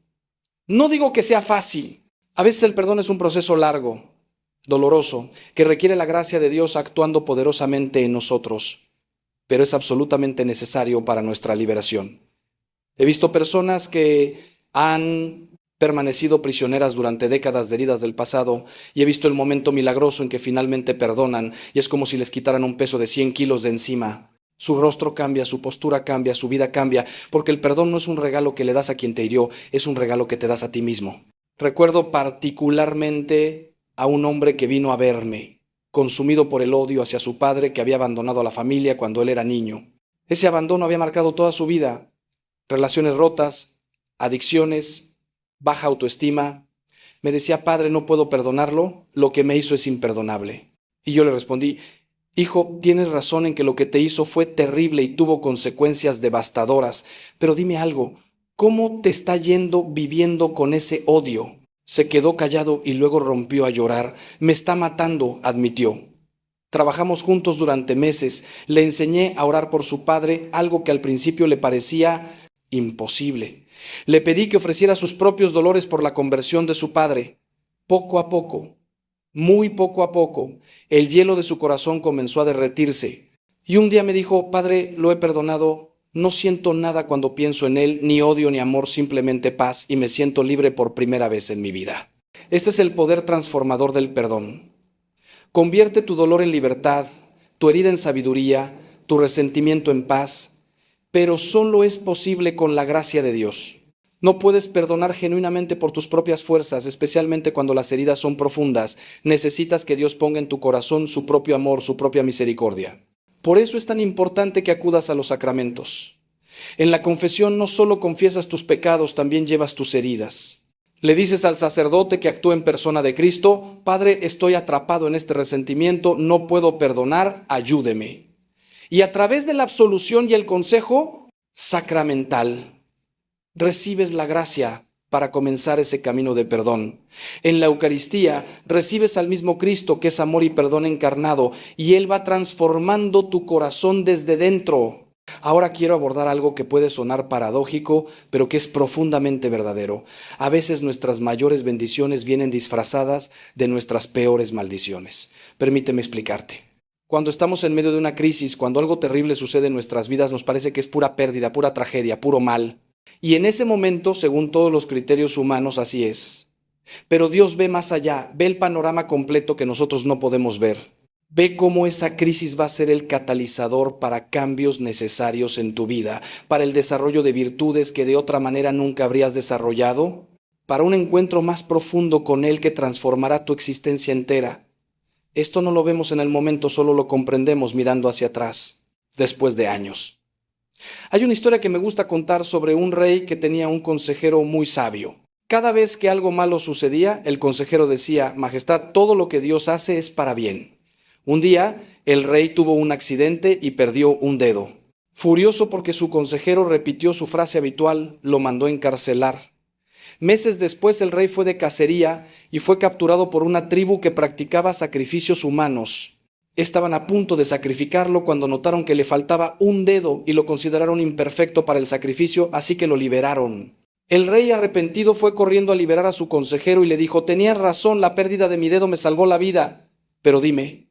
No digo que sea fácil. A veces el perdón es un proceso largo, doloroso, que requiere la gracia de Dios actuando poderosamente en nosotros, pero es absolutamente necesario para nuestra liberación. He visto personas que han permanecido prisioneras durante décadas de heridas del pasado y he visto el momento milagroso en que finalmente perdonan y es como si les quitaran un peso de 100 kilos de encima. Su rostro cambia, su postura cambia, su vida cambia, porque el perdón no es un regalo que le das a quien te hirió, es un regalo que te das a ti mismo. Recuerdo particularmente a un hombre que vino a verme, consumido por el odio hacia su padre que había abandonado a la familia cuando él era niño. Ese abandono había marcado toda su vida, relaciones rotas, adicciones, baja autoestima. Me decía: Padre, no puedo perdonarlo, lo que me hizo es imperdonable. Y yo le respondí: Hijo, tienes razón en que lo que te hizo fue terrible y tuvo consecuencias devastadoras, pero dime algo, ¿cómo te está yendo viviendo con ese odio? Se quedó callado y luego rompió a llorar. Me está matando, admitió. Trabajamos juntos durante meses, le enseñé a orar por su padre, algo que al principio le parecía imposible. Le pedí que ofreciera sus propios dolores por la conversión de su padre. Poco a poco, muy poco a poco, el hielo de su corazón comenzó a derretirse. Y un día me dijo: Padre, lo he perdonado, no siento nada cuando pienso en él, ni odio ni amor, simplemente paz, y me siento libre por primera vez en mi vida. Este es el poder transformador del perdón. Convierte tu dolor en libertad, tu herida en sabiduría, tu resentimiento en paz, pero solo es posible con la gracia de Dios. No puedes perdonar genuinamente por tus propias fuerzas, especialmente cuando las heridas son profundas. Necesitas que Dios ponga en tu corazón su propio amor, su propia misericordia. Por eso es tan importante que acudas a los sacramentos. En la confesión no solo confiesas tus pecados, también llevas tus heridas. Le dices al sacerdote que actúa en persona de Cristo: Padre, estoy atrapado en este resentimiento, no puedo perdonar, ayúdeme. Y a través de la absolución y el consejo sacramental, recibes la gracia para comenzar ese camino de perdón. En la Eucaristía recibes al mismo Cristo, que es amor y perdón encarnado, y Él va transformando tu corazón desde dentro. Ahora quiero abordar algo que puede sonar paradójico, pero que es profundamente verdadero. A veces nuestras mayores bendiciones vienen disfrazadas de nuestras peores maldiciones. Permíteme explicarte. Cuando estamos en medio de una crisis, cuando algo terrible sucede en nuestras vidas, nos parece que es pura pérdida, pura tragedia, puro mal. Y en ese momento, según todos los criterios humanos, así es. Pero Dios ve más allá, ve el panorama completo que nosotros no podemos ver. Ve cómo esa crisis va a ser el catalizador para cambios necesarios en tu vida, para el desarrollo de virtudes que de otra manera nunca habrías desarrollado, para un encuentro más profundo con Él que transformará tu existencia entera. Esto no lo vemos en el momento, solo lo comprendemos mirando hacia atrás, después de años. Hay una historia que me gusta contar sobre un rey que tenía un consejero muy sabio. Cada vez que algo malo sucedía, el consejero decía: Majestad, todo lo que Dios hace es para bien. Un día, el rey tuvo un accidente y perdió un dedo. Furioso porque su consejero repitió su frase habitual, lo mandó encarcelar. Meses después, el rey fue de cacería y fue capturado por una tribu que practicaba sacrificios humanos. Estaban a punto de sacrificarlo cuando notaron que le faltaba un dedo y lo consideraron imperfecto para el sacrificio, así que lo liberaron. El rey arrepentido fue corriendo a liberar a su consejero y le dijo: tenías razón, la pérdida de mi dedo me salvó la vida. Pero dime,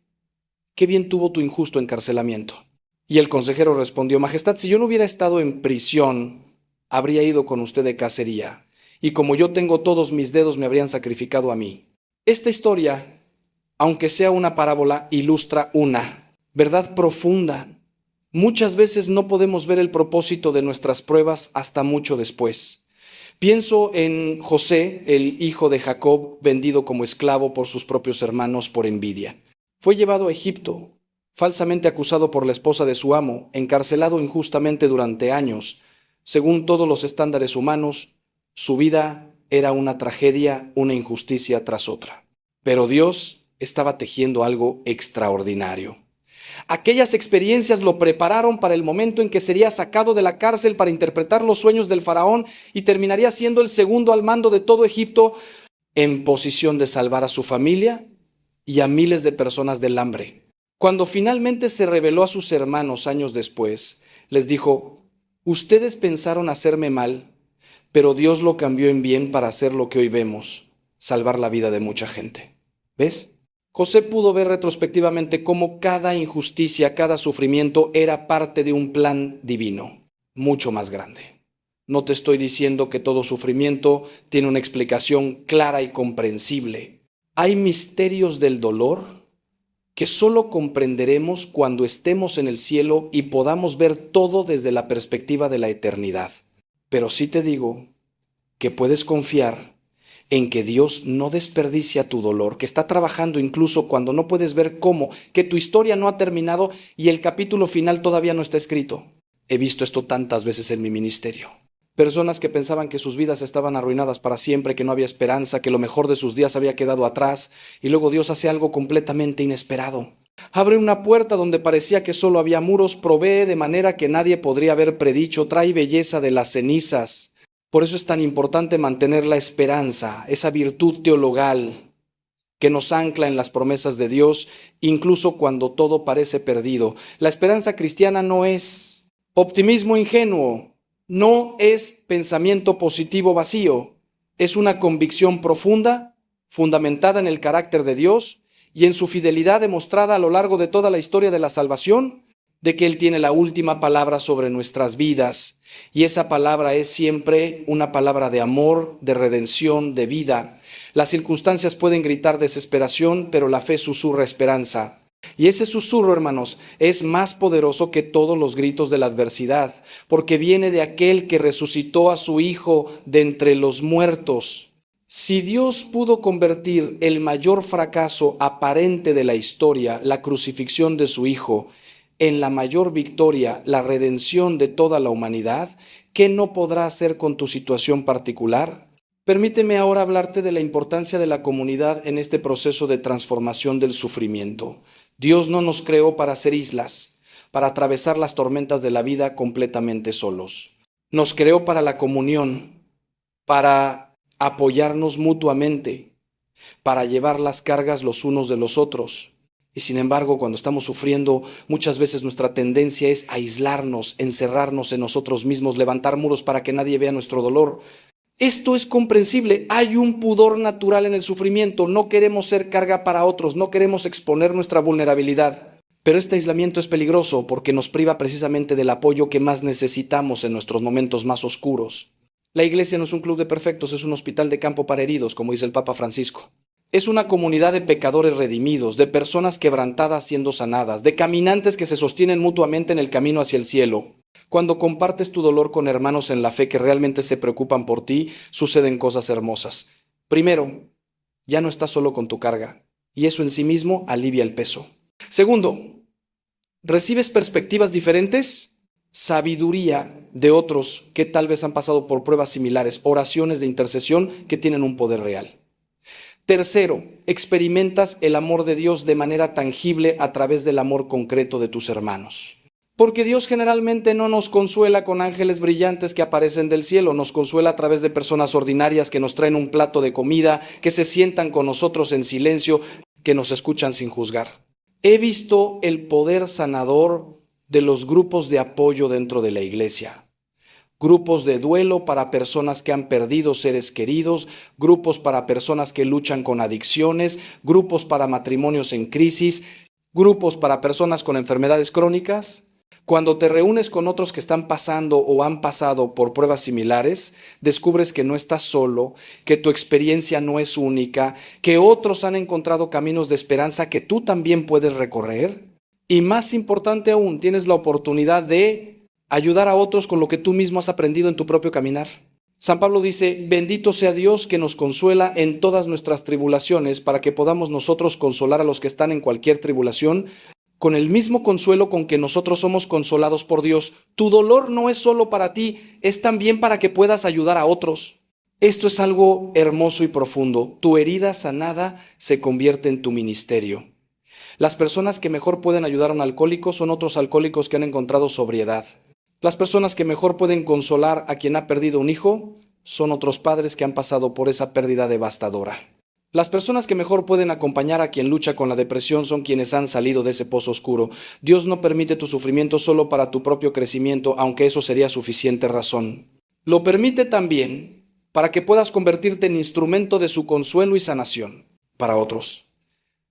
¿qué bien tuvo tu injusto encarcelamiento? Y el consejero respondió: Majestad, si yo no hubiera estado en prisión, habría ido con usted de cacería, y como yo tengo todos mis dedos, me habrían sacrificado a mí. Esta historia, aunque sea una parábola, ilustra una verdad profunda. Muchas veces no podemos ver el propósito de nuestras pruebas hasta mucho después. Pienso en José, el hijo de Jacob, vendido como esclavo por sus propios hermanos por envidia. Fue llevado a Egipto, falsamente acusado por la esposa de su amo, encarcelado injustamente durante años. Según todos los estándares humanos, su vida era una tragedia, una injusticia tras otra. Pero Dios estaba tejiendo algo extraordinario. Aquellas experiencias lo prepararon para el momento en que sería sacado de la cárcel para interpretar los sueños del faraón y terminaría siendo el segundo al mando de todo Egipto, en posición de salvar a su familia y a miles de personas del hambre. Cuando finalmente se reveló a sus hermanos años después, les dijo: ustedes pensaron hacerme mal, pero Dios lo cambió en bien para hacer lo que hoy vemos, salvar la vida de mucha gente. ¿Ves? José pudo ver retrospectivamente cómo cada injusticia, cada sufrimiento era parte de un plan divino, mucho más grande. No te estoy diciendo que todo sufrimiento tiene una explicación clara y comprensible. Hay misterios del dolor que solo comprenderemos cuando estemos en el cielo y podamos ver todo desde la perspectiva de la eternidad. Pero sí te digo que puedes confiar en que Dios no desperdicia tu dolor, que está trabajando incluso cuando no puedes ver cómo, que tu historia no ha terminado y el capítulo final todavía no está escrito. He visto esto tantas veces en mi ministerio. Personas que pensaban que sus vidas estaban arruinadas para siempre, que no había esperanza, que lo mejor de sus días había quedado atrás, y luego Dios hace algo completamente inesperado. Abre una puerta donde parecía que solo había muros, provee de manera que nadie podría haber predicho, trae belleza de las cenizas. Por eso es tan importante mantener la esperanza, esa virtud teologal que nos ancla en las promesas de Dios, incluso cuando todo parece perdido. La esperanza cristiana no es optimismo ingenuo, no es pensamiento positivo vacío, es una convicción profunda, fundamentada en el carácter de Dios y en su fidelidad demostrada a lo largo de toda la historia de la salvación, de que Él tiene la última palabra sobre nuestras vidas, y esa palabra es siempre una palabra de amor, de redención, de vida. Las circunstancias pueden gritar desesperación, pero la fe susurra esperanza. Y ese susurro, hermanos, es más poderoso que todos los gritos de la adversidad, porque viene de aquel que resucitó a su Hijo de entre los muertos. Si Dios pudo convertir el mayor fracaso aparente de la historia, la crucifixión de su Hijo, en la mayor victoria, la redención de toda la humanidad, ¿qué no podrá hacer con tu situación particular? Permíteme ahora hablarte de la importancia de la comunidad en este proceso de transformación del sufrimiento. Dios no nos creó para ser islas, para atravesar las tormentas de la vida completamente solos. Nos creó para la comunión, para apoyarnos mutuamente, para llevar las cargas los unos de los otros. Y sin embargo, cuando estamos sufriendo, muchas veces nuestra tendencia es aislarnos, encerrarnos en nosotros mismos, levantar muros para que nadie vea nuestro dolor. Esto es comprensible. Hay un pudor natural en el sufrimiento. No queremos ser carga para otros, no queremos exponer nuestra vulnerabilidad. Pero este aislamiento es peligroso porque nos priva precisamente del apoyo que más necesitamos en nuestros momentos más oscuros. La iglesia no es un club de perfectos, es un hospital de campo para heridos, como dice el Papa Francisco. Es una comunidad de pecadores redimidos, de personas quebrantadas siendo sanadas, de caminantes que se sostienen mutuamente en el camino hacia el cielo. Cuando compartes tu dolor con hermanos en la fe que realmente se preocupan por ti, suceden cosas hermosas. Primero, ya no estás solo con tu carga, y eso en sí mismo alivia el peso. Segundo, ¿recibes perspectivas diferentes? Sabiduría de otros que tal vez han pasado por pruebas similares, oraciones de intercesión que tienen un poder real. Tercero, experimentas el amor de Dios de manera tangible a través del amor concreto de tus hermanos. Porque Dios generalmente no nos consuela con ángeles brillantes que aparecen del cielo, nos consuela a través de personas ordinarias que nos traen un plato de comida, que se sientan con nosotros en silencio, que nos escuchan sin juzgar. He visto el poder sanador de los grupos de apoyo dentro de la iglesia. Grupos de duelo para personas que han perdido seres queridos, grupos para personas que luchan con adicciones, grupos para matrimonios en crisis, grupos para personas con enfermedades crónicas. Cuando te reúnes con otros que están pasando o han pasado por pruebas similares, descubres que no estás solo, que tu experiencia no es única, que otros han encontrado caminos de esperanza que tú también puedes recorrer. Y más importante aún, tienes la oportunidad de ayudar a otros con lo que tú mismo has aprendido en tu propio caminar. San Pablo dice, bendito sea Dios que nos consuela en todas nuestras tribulaciones para que podamos nosotros consolar a los que están en cualquier tribulación con el mismo consuelo con que nosotros somos consolados por Dios. Tu dolor no es solo para ti, es también para que puedas ayudar a otros. Esto es algo hermoso y profundo. Tu herida sanada se convierte en tu ministerio. Las personas que mejor pueden ayudar a un alcohólico son otros alcohólicos que han encontrado sobriedad. Las personas que mejor pueden consolar a quien ha perdido un hijo son otros padres que han pasado por esa pérdida devastadora. Las personas que mejor pueden acompañar a quien lucha con la depresión son quienes han salido de ese pozo oscuro. Dios no permite tu sufrimiento solo para tu propio crecimiento, aunque eso sería suficiente razón. Lo permite también para que puedas convertirte en instrumento de su consuelo y sanación para otros.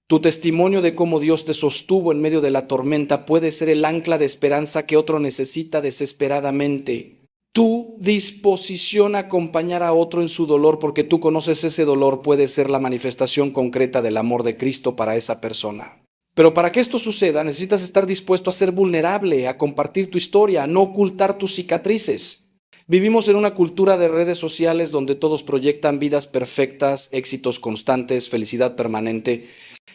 Tu testimonio de cómo Dios te sostuvo en medio de la tormenta puede ser el ancla de esperanza que otro necesita desesperadamente. Tu disposición a acompañar a otro en su dolor porque tú conoces ese dolor puede ser la manifestación concreta del amor de Cristo para esa persona. Pero para que esto suceda necesitas estar dispuesto a ser vulnerable, a compartir tu historia, a no ocultar tus cicatrices. Vivimos en una cultura de redes sociales donde todos proyectan vidas perfectas, éxitos constantes, felicidad permanente.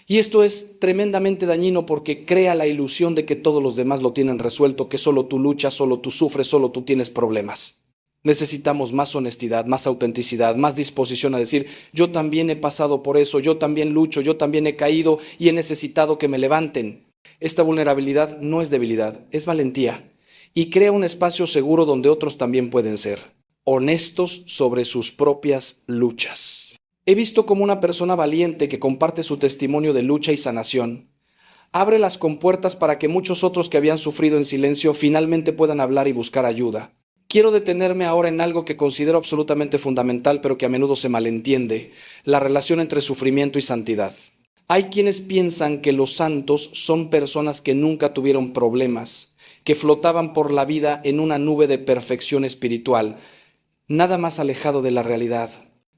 Y esto es tremendamente dañino porque crea la ilusión de que todos los demás lo tienen resuelto, que solo tú luchas, solo tú sufres, solo tú tienes problemas. Necesitamos más honestidad, más autenticidad, más disposición a decir, yo también he pasado por eso, yo también lucho, yo también he caído y he necesitado que me levanten. Esta vulnerabilidad no es debilidad, es valentía y crea un espacio seguro donde otros también pueden ser honestos sobre sus propias luchas. He visto como una persona valiente que comparte su testimonio de lucha y sanación abre las compuertas para que muchos otros que habían sufrido en silencio finalmente puedan hablar y buscar ayuda. Quiero detenerme ahora en algo que considero absolutamente fundamental, pero que a menudo se malentiende, la relación entre sufrimiento y santidad. Hay quienes piensan que los santos son personas que nunca tuvieron problemas, que flotaban por la vida en una nube de perfección espiritual, nada más alejado de la realidad.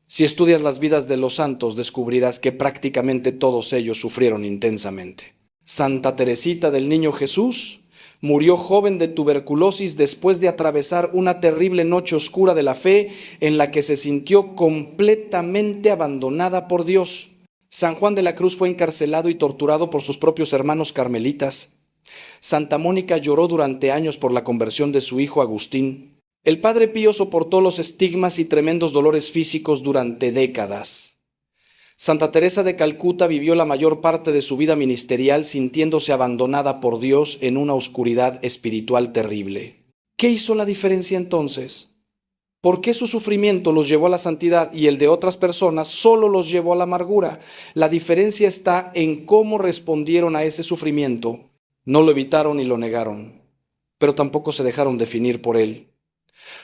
Si estudias las vidas de los santos, descubrirás que prácticamente todos ellos sufrieron intensamente. Santa Teresita del Niño Jesús murió joven de tuberculosis después de atravesar una terrible noche oscura de la fe en la que se sintió completamente abandonada por Dios. San Juan de la Cruz fue encarcelado y torturado por sus propios hermanos carmelitas. Santa Mónica lloró durante años por la conversión de su hijo Agustín. El Padre Pío soportó los estigmas y tremendos dolores físicos durante décadas. Santa Teresa de Calcuta vivió la mayor parte de su vida ministerial sintiéndose abandonada por Dios en una oscuridad espiritual terrible. ¿Qué hizo la diferencia entonces? ¿Por qué su sufrimiento los llevó a la santidad y el de otras personas solo los llevó a la amargura? La diferencia está en cómo respondieron a ese sufrimiento. No lo evitaron ni lo negaron, pero tampoco se dejaron definir por él.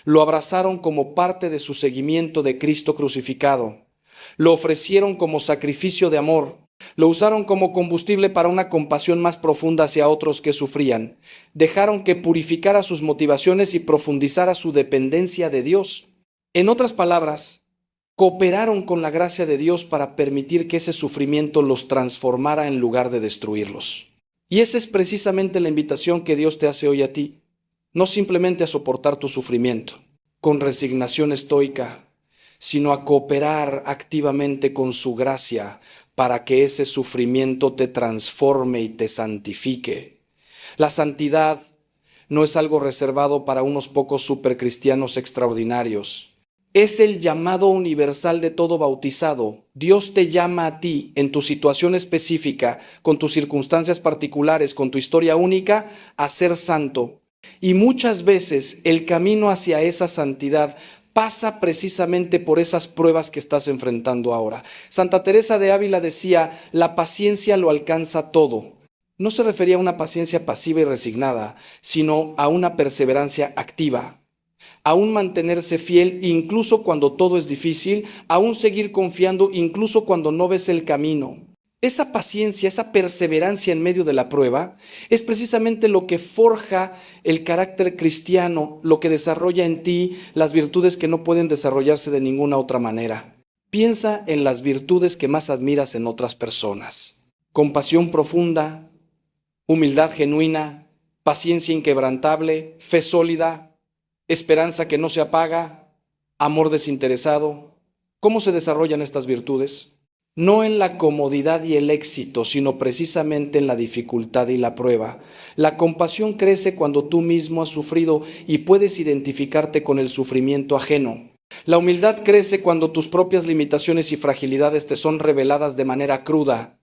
Lo abrazaron como parte de su seguimiento de Cristo crucificado. Lo ofrecieron como sacrificio de amor. Lo usaron como combustible para una compasión más profunda hacia otros que sufrían. Dejaron que purificara sus motivaciones y profundizara su dependencia de Dios. En otras palabras, cooperaron con la gracia de Dios para permitir que ese sufrimiento los transformara en lugar de destruirlos. Y esa es precisamente la invitación que Dios te hace hoy a ti. No simplemente a soportar tu sufrimiento con resignación estoica, sino a cooperar activamente con su gracia para que ese sufrimiento te transforme y te santifique. La santidad no es algo reservado para unos pocos supercristianos extraordinarios. Es el llamado universal de todo bautizado. Dios te llama a ti en tu situación específica, con tus circunstancias particulares, con tu historia única, a ser santo. Y muchas veces el camino hacia esa santidad pasa precisamente por esas pruebas que estás enfrentando ahora. Santa Teresa de Ávila decía, la paciencia lo alcanza todo. no se refería a una paciencia pasiva y resignada, sino a una perseverancia activa, a un mantenerse fiel incluso cuando todo es difícil, a un seguir confiando incluso cuando no ves el camino. Esa paciencia, esa perseverancia en medio de la prueba, es precisamente lo que forja el carácter cristiano, lo que desarrolla en ti las virtudes que no pueden desarrollarse de ninguna otra manera. Piensa en las virtudes que más admiras en otras personas. Compasión profunda, humildad genuina, paciencia inquebrantable, fe sólida, esperanza que no se apaga, amor desinteresado. ¿Cómo se desarrollan estas virtudes? No en la comodidad y el éxito, sino precisamente en la dificultad y la prueba. La compasión crece cuando tú mismo has sufrido y puedes identificarte con el sufrimiento ajeno. La humildad crece cuando tus propias limitaciones y fragilidades te son reveladas de manera cruda.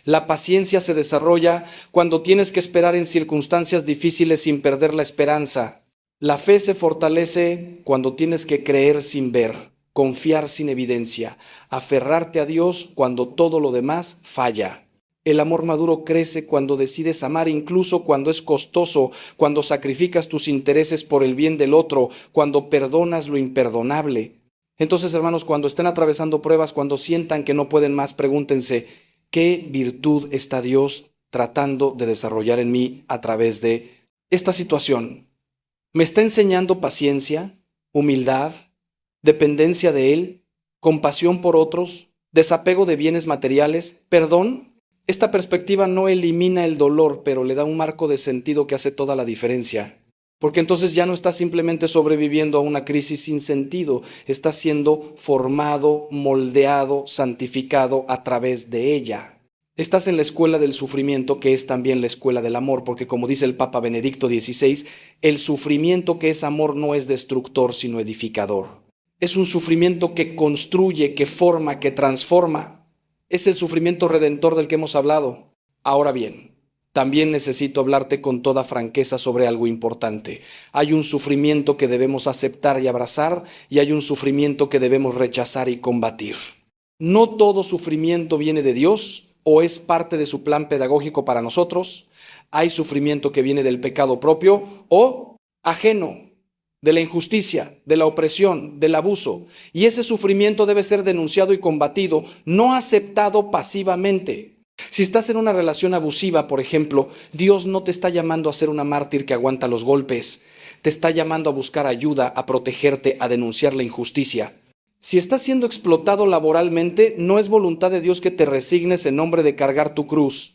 La paciencia se desarrolla cuando tienes que esperar en circunstancias difíciles sin perder la esperanza. La fe se fortalece cuando tienes que creer sin ver, confiar sin evidencia, aferrarte a Dios cuando todo lo demás falla. El amor maduro crece cuando decides amar incluso cuando es costoso, cuando sacrificas tus intereses por el bien del otro, cuando perdonas lo imperdonable. Entonces, hermanos, cuando estén atravesando pruebas, cuando sientan que no pueden más, pregúntense, ¿qué virtud está Dios tratando de desarrollar en mí a través de esta situación? ¿Me está enseñando paciencia, humildad, dependencia de Él, compasión por otros, desapego de bienes materiales, perdón? Esta perspectiva no elimina el dolor, pero le da un marco de sentido que hace toda la diferencia. Porque entonces ya no estás simplemente sobreviviendo a una crisis sin sentido, estás siendo formado, moldeado, santificado a través de ella. Estás en la escuela del sufrimiento, que es también la escuela del amor, porque como dice el Papa Benedicto XVI, el sufrimiento que es amor no es destructor, sino edificador. Es un sufrimiento que construye, que forma, que transforma. Es el sufrimiento redentor del que hemos hablado. Ahora bien, también necesito hablarte con toda franqueza sobre algo importante. Hay un sufrimiento que debemos aceptar y abrazar, y hay un sufrimiento que debemos rechazar y combatir. No todo sufrimiento viene de Dios o es parte de su plan pedagógico para nosotros. Hay sufrimiento que viene del pecado propio o ajeno, de la injusticia, de la opresión, del abuso. Y ese sufrimiento debe ser denunciado y combatido, no aceptado pasivamente. Si estás en una relación abusiva, por ejemplo, Dios no te está llamando a ser una mártir que aguanta los golpes. Te está llamando a buscar ayuda, a protegerte, a denunciar la injusticia. Si estás siendo explotado laboralmente, no es voluntad de Dios que te resignes en nombre de cargar tu cruz.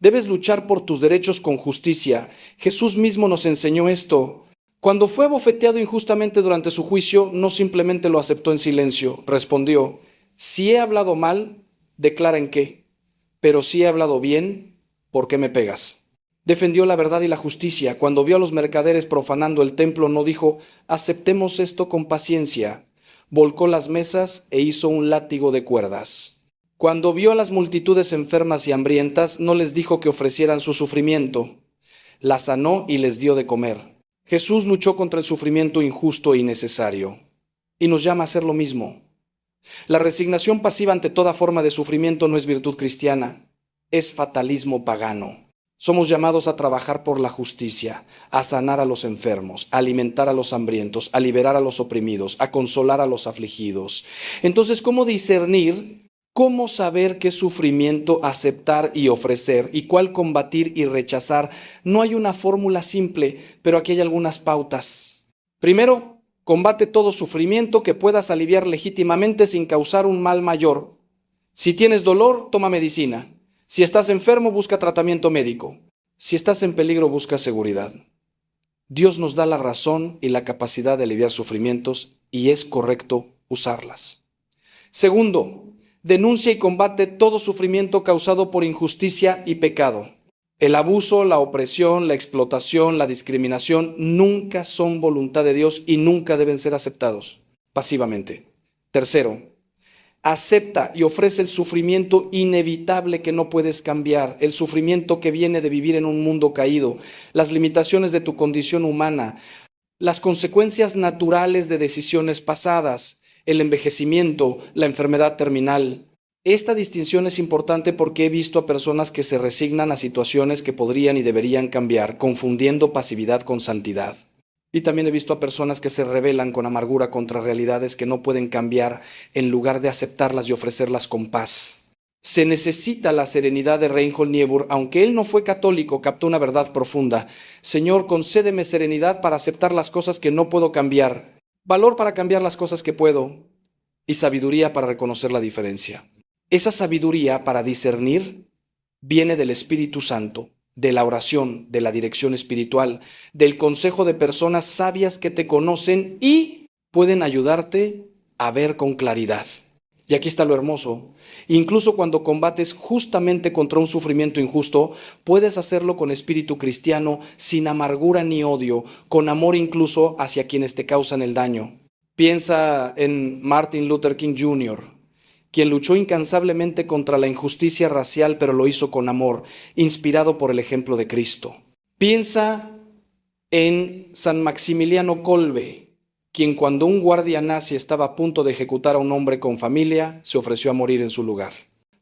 Debes luchar por tus derechos con justicia. Jesús mismo nos enseñó esto. Cuando fue abofeteado injustamente durante su juicio, no simplemente lo aceptó en silencio. Respondió, si he hablado mal, declara en qué. Pero si he hablado bien, ¿por qué me pegas? Defendió la verdad y la justicia. Cuando vio a los mercaderes profanando el templo, no dijo, aceptemos esto con paciencia. Volcó las mesas e hizo un látigo de cuerdas. Cuando vio a las multitudes enfermas y hambrientas, no les dijo que ofrecieran su sufrimiento. Las sanó y les dio de comer. Jesús luchó contra el sufrimiento injusto e innecesario, y nos llama a hacer lo mismo. La resignación pasiva ante toda forma de sufrimiento no es virtud cristiana, es fatalismo pagano. Somos llamados a trabajar por la justicia, a sanar a los enfermos, a alimentar a los hambrientos, a liberar a los oprimidos, a consolar a los afligidos. Entonces, ¿cómo discernir? ¿Cómo saber qué sufrimiento aceptar y ofrecer y cuál combatir y rechazar? No hay una fórmula simple, pero aquí hay algunas pautas. Primero, combate todo sufrimiento que puedas aliviar legítimamente sin causar un mal mayor. Si tienes dolor, toma medicina. Si estás enfermo, busca tratamiento médico. Si estás en peligro, busca seguridad. Dios nos da la razón y la capacidad de aliviar sufrimientos y es correcto usarlas. Segundo, denuncia y combate todo sufrimiento causado por injusticia y pecado. El abuso, la opresión, la explotación, la discriminación nunca son voluntad de Dios y nunca deben ser aceptados pasivamente. Tercero, acepta y ofrece el sufrimiento inevitable que no puedes cambiar, el sufrimiento que viene de vivir en un mundo caído, las limitaciones de tu condición humana, las consecuencias naturales de decisiones pasadas, el envejecimiento, la enfermedad terminal. Esta distinción es importante porque he visto a personas que se resignan a situaciones que podrían y deberían cambiar, confundiendo pasividad con santidad. Y también he visto a personas que se rebelan con amargura contra realidades que no pueden cambiar en lugar de aceptarlas y ofrecerlas con paz. Se necesita la serenidad de Reinhold Niebuhr, aunque él no fue católico, captó una verdad profunda. Señor, concédeme serenidad para aceptar las cosas que no puedo cambiar, valor para cambiar las cosas que puedo y sabiduría para reconocer la diferencia. Esa sabiduría para discernir viene del Espíritu Santo, de la oración, de la dirección espiritual, del consejo de personas sabias que te conocen y pueden ayudarte a ver con claridad. Y aquí está lo hermoso. Incluso cuando combates justamente contra un sufrimiento injusto, puedes hacerlo con espíritu cristiano, sin amargura ni odio, con amor incluso hacia quienes te causan el daño. Piensa en Martin Luther King Jr., quien luchó incansablemente contra la injusticia racial, pero lo hizo con amor, inspirado por el ejemplo de Cristo. Piensa en San Maximiliano Kolbe, quien cuando un guardia nazi estaba a punto de ejecutar a un hombre con familia, se ofreció a morir en su lugar.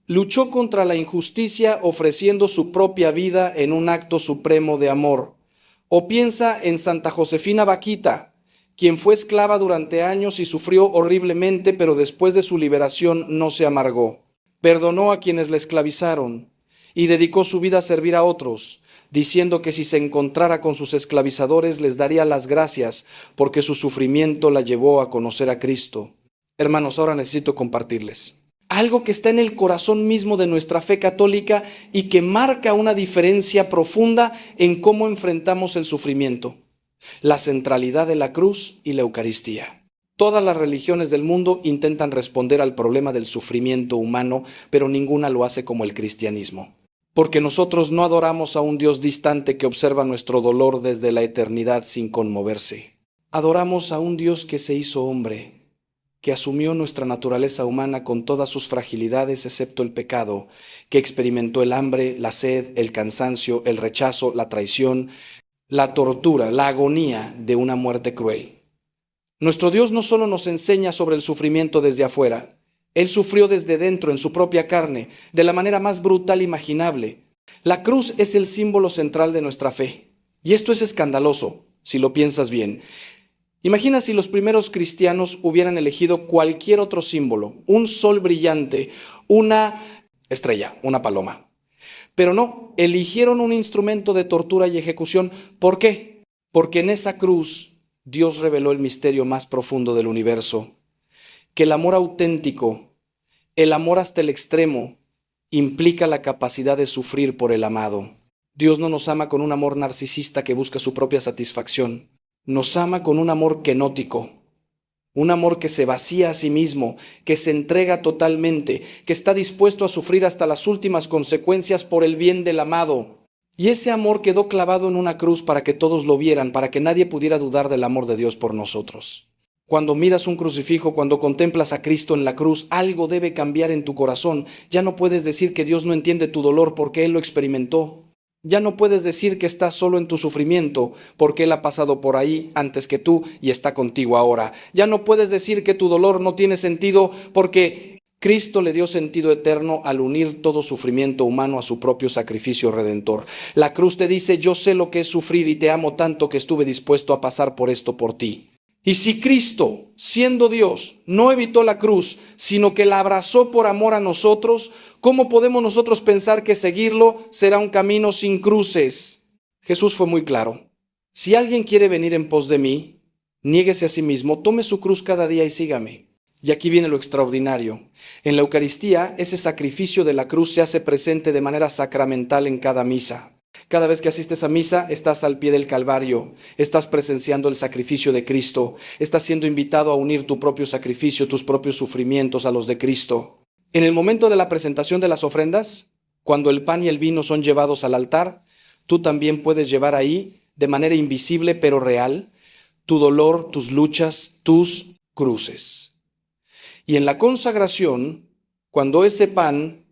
Luchó contra la injusticia ofreciendo su propia vida en un acto supremo de amor. O piensa en Santa Josefina Vaquita, quien fue esclava durante años y sufrió horriblemente, pero después de su liberación no se amargó. Perdonó a quienes la esclavizaron y dedicó su vida a servir a otros, diciendo que si se encontrara con sus esclavizadores les daría las gracias porque su sufrimiento la llevó a conocer a Cristo. Hermanos, ahora necesito compartirles algo que está en el corazón mismo de nuestra fe católica y que marca una diferencia profunda en cómo enfrentamos el sufrimiento: la centralidad de la cruz y la Eucaristía. Todas las religiones del mundo intentan responder al problema del sufrimiento humano, pero ninguna lo hace como el cristianismo. Porque nosotros no adoramos a un Dios distante que observa nuestro dolor desde la eternidad sin conmoverse. Adoramos a un Dios que se hizo hombre, que asumió nuestra naturaleza humana con todas sus fragilidades excepto el pecado, que experimentó el hambre, la sed, el cansancio, el rechazo, la traición, la tortura, la agonía de una muerte cruel. Nuestro Dios no solo nos enseña sobre el sufrimiento desde afuera, Él sufrió desde dentro, en su propia carne, de la manera más brutal imaginable. La cruz es el símbolo central de nuestra fe. Y esto es escandaloso, si lo piensas bien. Imagina si los primeros cristianos hubieran elegido cualquier otro símbolo, un sol brillante, una estrella, una paloma. Pero no, eligieron un instrumento de tortura y ejecución. ¿Por qué? Porque en esa cruz Dios reveló el misterio más profundo del universo, que el amor auténtico, el amor hasta el extremo, implica la capacidad de sufrir por el amado. Dios no nos ama con un amor narcisista que busca su propia satisfacción. Nos ama con un amor kenótico, un amor que se vacía a sí mismo, que se entrega totalmente, que está dispuesto a sufrir hasta las últimas consecuencias por el bien del amado. Y ese amor quedó clavado en una cruz para que todos lo vieran, para que nadie pudiera dudar del amor de Dios por nosotros. Cuando miras un crucifijo, cuando contemplas a Cristo en la cruz, algo debe cambiar en tu corazón. Ya no puedes decir que Dios no entiende tu dolor porque Él lo experimentó. Ya no puedes decir que estás solo en tu sufrimiento porque Él ha pasado por ahí antes que tú y está contigo ahora. Ya no puedes decir que tu dolor no tiene sentido porque Cristo le dio sentido eterno al unir todo sufrimiento humano a su propio sacrificio redentor. La cruz te dice: yo sé lo que es sufrir y te amo tanto que estuve dispuesto a pasar por esto por ti. Y si Cristo, siendo Dios, no evitó la cruz, sino que la abrazó por amor a nosotros, ¿cómo podemos nosotros pensar que seguirlo será un camino sin cruces? Jesús fue muy claro: si alguien quiere venir en pos de mí, niéguese a sí mismo, tome su cruz cada día y sígame. Y aquí viene lo extraordinario. En la Eucaristía, ese sacrificio de la cruz se hace presente de manera sacramental en cada misa. Cada vez que asistes a misa, estás al pie del Calvario, estás presenciando el sacrificio de Cristo, estás siendo invitado a unir tu propio sacrificio, tus propios sufrimientos a los de Cristo. En el momento de la presentación de las ofrendas, cuando el pan y el vino son llevados al altar, tú también puedes llevar ahí, de manera invisible pero real, tu dolor, tus luchas, tus cruces. Y en la consagración, cuando ese pan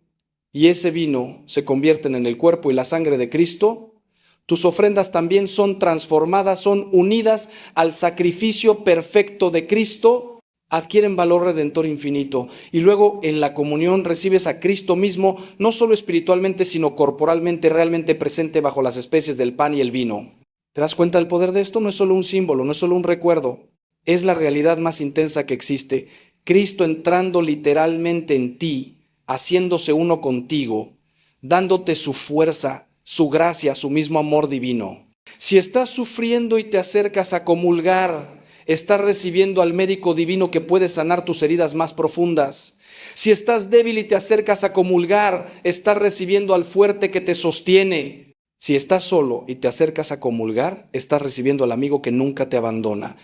y ese vino se convierten en el cuerpo y la sangre de Cristo, tus ofrendas también son transformadas, son unidas al sacrificio perfecto de Cristo adquieren valor redentor infinito. Y luego en la comunión recibes a Cristo mismo, no solo espiritualmente, sino corporalmente, realmente presente bajo las especies del pan y el vino. ¿Te das cuenta del poder de esto? No es solo un símbolo, no es solo un recuerdo. Es la realidad más intensa que existe. Cristo entrando literalmente en ti, haciéndose uno contigo, dándote su fuerza, su gracia, su mismo amor divino. Si estás sufriendo y te acercas a comulgar, estás recibiendo al médico divino que puede sanar tus heridas más profundas. Si estás débil y te acercas a comulgar, estás recibiendo al fuerte que te sostiene. Si estás solo y te acercas a comulgar, estás recibiendo al amigo que nunca te abandona.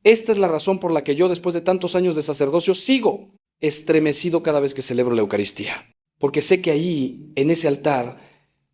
Esta es la razón por la que yo, después de tantos años de sacerdocio, sigo estremecido cada vez que celebro la Eucaristía. Porque sé que ahí, en ese altar,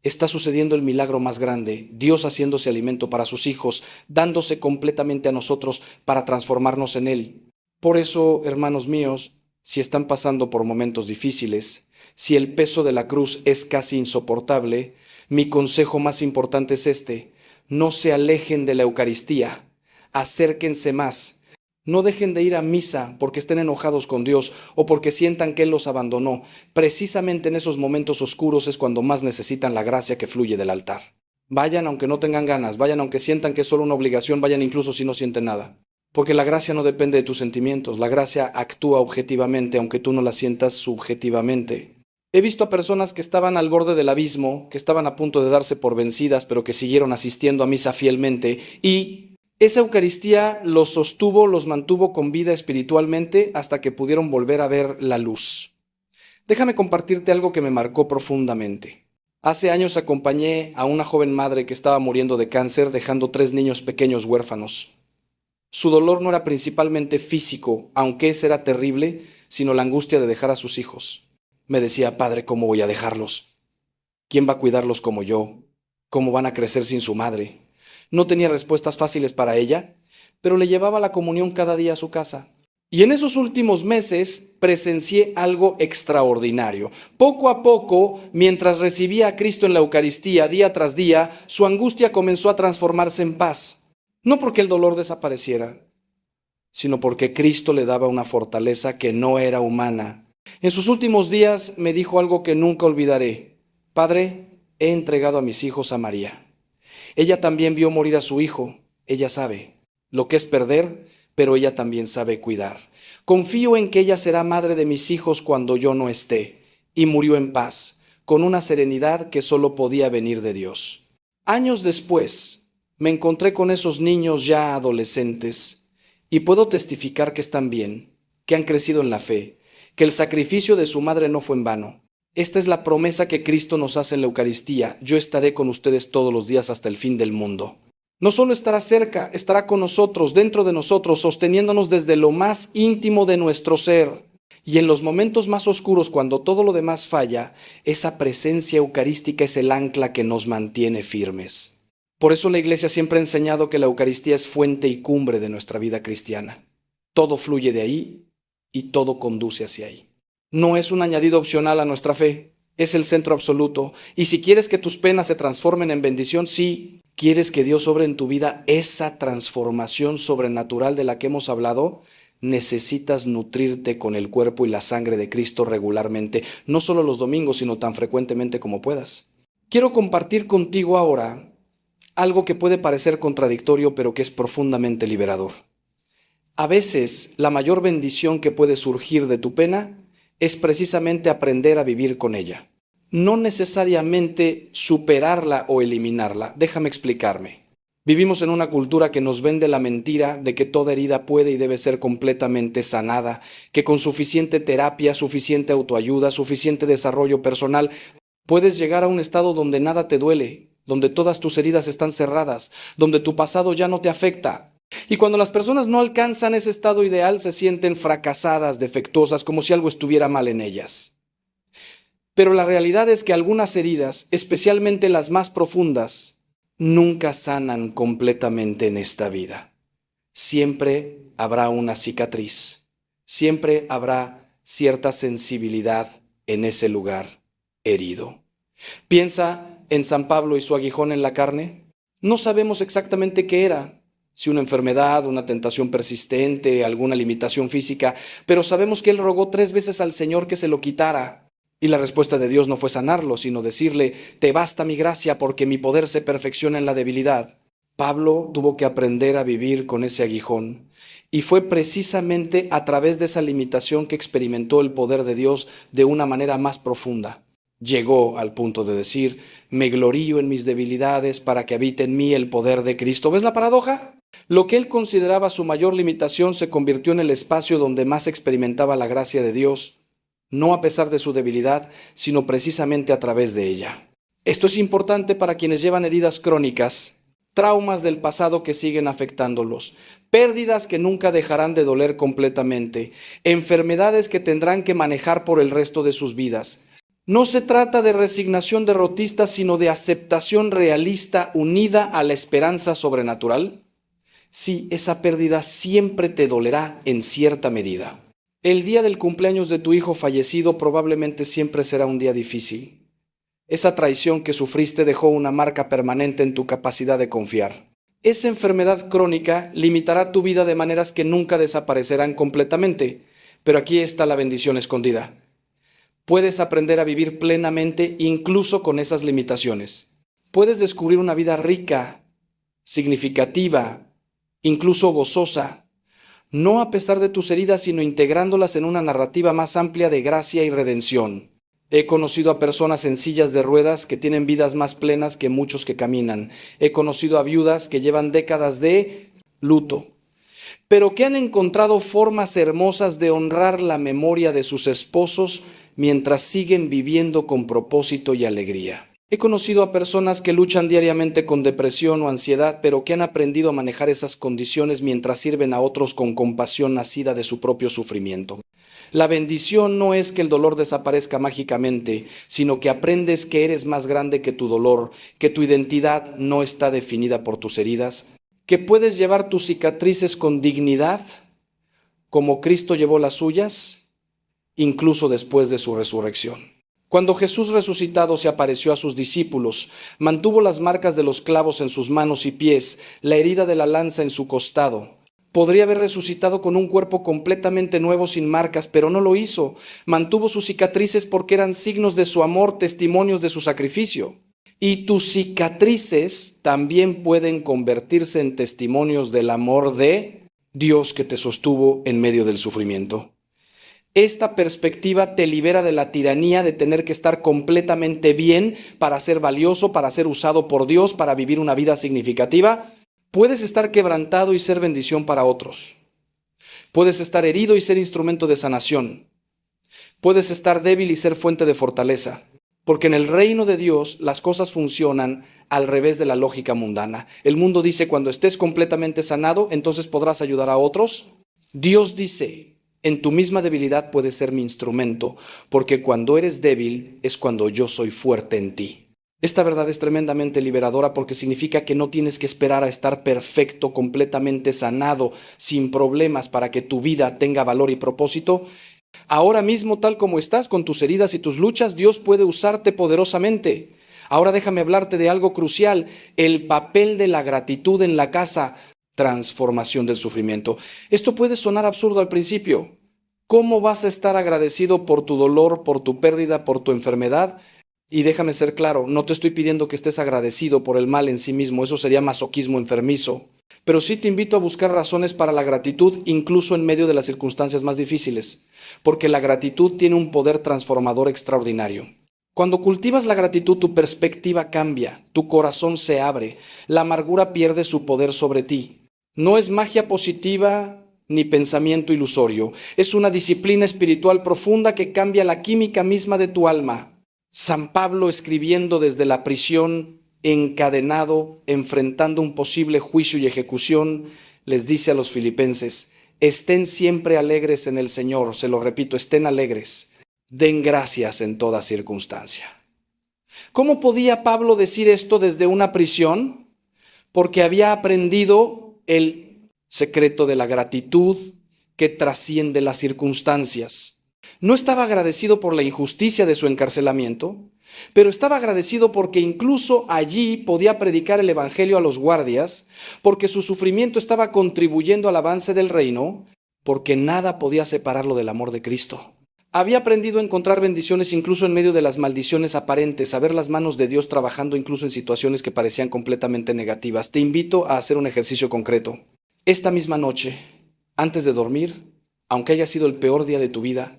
está sucediendo el milagro más grande, Dios haciéndose alimento para sus hijos, dándose completamente a nosotros para transformarnos en Él. Por eso, hermanos míos, si están pasando por momentos difíciles, si el peso de la cruz es casi insoportable, mi consejo más importante es este: no se alejen de la Eucaristía, acérquense más. No dejen de ir a misa porque estén enojados con Dios o porque sientan que Él los abandonó. Precisamente en esos momentos oscuros es cuando más necesitan la gracia que fluye del altar. Vayan aunque no tengan ganas, vayan aunque sientan que es solo una obligación, vayan incluso si no sienten nada. Porque la gracia no depende de tus sentimientos, la gracia actúa objetivamente aunque tú no la sientas subjetivamente. He visto a personas que estaban al borde del abismo, que estaban a punto de darse por vencidas, pero que siguieron asistiendo a misa fielmente, y esa Eucaristía los sostuvo, los mantuvo con vida espiritualmente hasta que pudieron volver a ver la luz. Déjame compartirte algo que me marcó profundamente. Hace años acompañé a una joven madre que estaba muriendo de cáncer, dejando 3 niños pequeños huérfanos. Su dolor no era principalmente físico, aunque ese era terrible, sino la angustia de dejar a sus hijos. Me decía: Padre, ¿cómo voy a dejarlos? ¿Quién va a cuidarlos como yo? ¿Cómo van a crecer sin su madre? No tenía respuestas fáciles para ella, pero le llevaba la comunión cada día a su casa. Y en esos últimos meses presencié algo extraordinario. Poco a poco, mientras recibía a Cristo en la Eucaristía día tras día, su angustia comenzó a transformarse en paz. No porque el dolor desapareciera, sino porque Cristo le daba una fortaleza que no era humana. En sus últimos días me dijo algo que nunca olvidaré: Padre, he entregado a mis hijos a María. Ella también vio morir a su hijo. Ella sabe lo que es perder, pero ella también sabe cuidar. Confío en que ella será madre de mis hijos cuando yo no esté. Y murió en paz, con una serenidad que solo podía venir de Dios. Años después, me encontré con esos niños ya adolescentes y puedo testificar que están bien, que han crecido en la fe, que el sacrificio de su madre no fue en vano. Esta es la promesa que Cristo nos hace en la Eucaristía: yo estaré con ustedes todos los días hasta el fin del mundo. No solo estará cerca, estará con nosotros, dentro de nosotros, sosteniéndonos desde lo más íntimo de nuestro ser. Y en los momentos más oscuros, cuando todo lo demás falla, esa presencia eucarística es el ancla que nos mantiene firmes. Por eso la Iglesia siempre ha enseñado que la Eucaristía es fuente y cumbre de nuestra vida cristiana. Todo fluye de ahí y todo conduce hacia ahí. No es un añadido opcional a nuestra fe, es el centro absoluto. Y si quieres que tus penas se transformen en bendición, sí, quieres que Dios obre en tu vida esa transformación sobrenatural de la que hemos hablado, necesitas nutrirte con el cuerpo y la sangre de Cristo regularmente, no solo los domingos, sino tan frecuentemente como puedas. Quiero compartir contigo ahora algo que puede parecer contradictorio, pero que es profundamente liberador. A veces, la mayor bendición que puede surgir de tu pena es precisamente aprender a vivir con ella. No necesariamente superarla o eliminarla. Déjame explicarme. Vivimos en una cultura que nos vende la mentira de que toda herida puede y debe ser completamente sanada, que con suficiente terapia, suficiente autoayuda, suficiente desarrollo personal, puedes llegar a un estado donde nada te duele, donde todas tus heridas están cerradas, donde tu pasado ya no te afecta. Y cuando las personas no alcanzan ese estado ideal, se sienten fracasadas, defectuosas, como si algo estuviera mal en ellas. Pero la realidad es que algunas heridas, especialmente las más profundas, nunca sanan completamente en esta vida. Siempre habrá una cicatriz, siempre habrá cierta sensibilidad en ese lugar herido. Piensa en San Pablo y su aguijón en la carne. No sabemos exactamente qué era. si una enfermedad, una tentación persistente, alguna limitación física, pero sabemos que él rogó 3 veces al Señor que se lo quitara. Y la respuesta de Dios no fue sanarlo, sino decirle, te basta mi gracia porque mi poder se perfecciona en la debilidad. Pablo tuvo que aprender a vivir con ese aguijón. Y fue precisamente a través de esa limitación que experimentó el poder de Dios de una manera más profunda. Llegó al punto de decir, me glorío en mis debilidades para que habite en mí el poder de Cristo. ¿Ves la paradoja? Lo que él consideraba su mayor limitación se convirtió en el espacio donde más experimentaba la gracia de Dios, no a pesar de su debilidad, sino precisamente a través de ella. Esto es importante para quienes llevan heridas crónicas, traumas del pasado que siguen afectándolos, pérdidas que nunca dejarán de doler completamente, enfermedades que tendrán que manejar por el resto de sus vidas. No se trata de resignación derrotista, sino de aceptación realista unida a la esperanza sobrenatural. Sí, esa pérdida siempre te dolerá en cierta medida. El día del cumpleaños de tu hijo fallecido probablemente siempre será un día difícil. Esa traición que sufriste dejó una marca permanente en tu capacidad de confiar. Esa enfermedad crónica limitará tu vida de maneras que nunca desaparecerán completamente, pero aquí está la bendición escondida. Puedes aprender a vivir plenamente incluso con esas limitaciones. Puedes descubrir una vida rica, significativa, incluso gozosa, no a pesar de tus heridas, sino integrándolas en una narrativa más amplia de gracia y redención. He conocido a personas en sillas de ruedas que tienen vidas más plenas que muchos que caminan. He conocido a viudas que llevan décadas de luto, pero que han encontrado formas hermosas de honrar la memoria de sus esposos mientras siguen viviendo con propósito y alegría. He conocido a personas que luchan diariamente con depresión o ansiedad, pero que han aprendido a manejar esas condiciones mientras sirven a otros con compasión nacida de su propio sufrimiento. La bendición no es que el dolor desaparezca mágicamente, sino que aprendes que eres más grande que tu dolor, que tu identidad no está definida por tus heridas, que puedes llevar tus cicatrices con dignidad, como Cristo llevó las suyas, incluso después de su resurrección. Cuando Jesús resucitado se apareció a sus discípulos, mantuvo las marcas de los clavos en sus manos y pies, la herida de la lanza en su costado. Podría haber resucitado con un cuerpo completamente nuevo sin marcas, pero no lo hizo. Mantuvo sus cicatrices porque eran signos de su amor, testimonios de su sacrificio. Y tus cicatrices también pueden convertirse en testimonios del amor de Dios que te sostuvo en medio del sufrimiento. Esta perspectiva te libera de la tiranía de tener que estar completamente bien para ser valioso, para ser usado por Dios, para vivir una vida significativa. Puedes estar quebrantado y ser bendición para otros. Puedes estar herido y ser instrumento de sanación. Puedes estar débil y ser fuente de fortaleza. Porque en el reino de Dios las cosas funcionan al revés de la lógica mundana. El mundo dice cuando estés completamente sanado, entonces podrás ayudar a otros. Dios dice, en tu misma debilidad puedes ser mi instrumento, porque cuando eres débil es cuando yo soy fuerte en ti. Esta verdad es tremendamente liberadora porque significa que no tienes que esperar a estar perfecto, completamente sanado, sin problemas para que tu vida tenga valor y propósito. Ahora mismo, tal como estás, con tus heridas y tus luchas, Dios puede usarte poderosamente. Ahora déjame hablarte de algo crucial, el papel de la gratitud en la casa, transformación del sufrimiento. Esto puede sonar absurdo al principio. ¿Cómo vas a estar agradecido por tu dolor, por tu pérdida, por tu enfermedad? Y déjame ser claro, no te estoy pidiendo que estés agradecido por el mal en sí mismo, eso sería masoquismo enfermizo. Pero sí te invito a buscar razones para la gratitud, incluso en medio de las circunstancias más difíciles, porque la gratitud tiene un poder transformador extraordinario. Cuando cultivas la gratitud, tu perspectiva cambia, tu corazón se abre, la amargura pierde su poder sobre ti. No es magia positiva ni pensamiento ilusorio, es una disciplina espiritual profunda que cambia la química misma de tu alma. San Pablo, escribiendo desde la prisión, encadenado, enfrentando un posible juicio y ejecución, les dice a los filipenses, estén siempre alegres en el Señor, se lo repito, estén alegres, den gracias en toda circunstancia. ¿Cómo podía Pablo decir esto desde una prisión? Porque había aprendido el secreto de la gratitud que trasciende las circunstancias. No estaba agradecido por la injusticia de su encarcelamiento, Pero estaba agradecido porque incluso allí podía predicar el evangelio a los guardias, porque su sufrimiento estaba contribuyendo al avance del reino, porque nada podía separarlo del amor de Cristo. Había aprendido a encontrar bendiciones incluso en medio de las maldiciones aparentes, a ver las manos de Dios trabajando incluso en situaciones que parecían completamente negativas. Te invito a hacer un ejercicio concreto. Esta misma noche, antes de dormir, aunque haya sido el peor día de tu vida,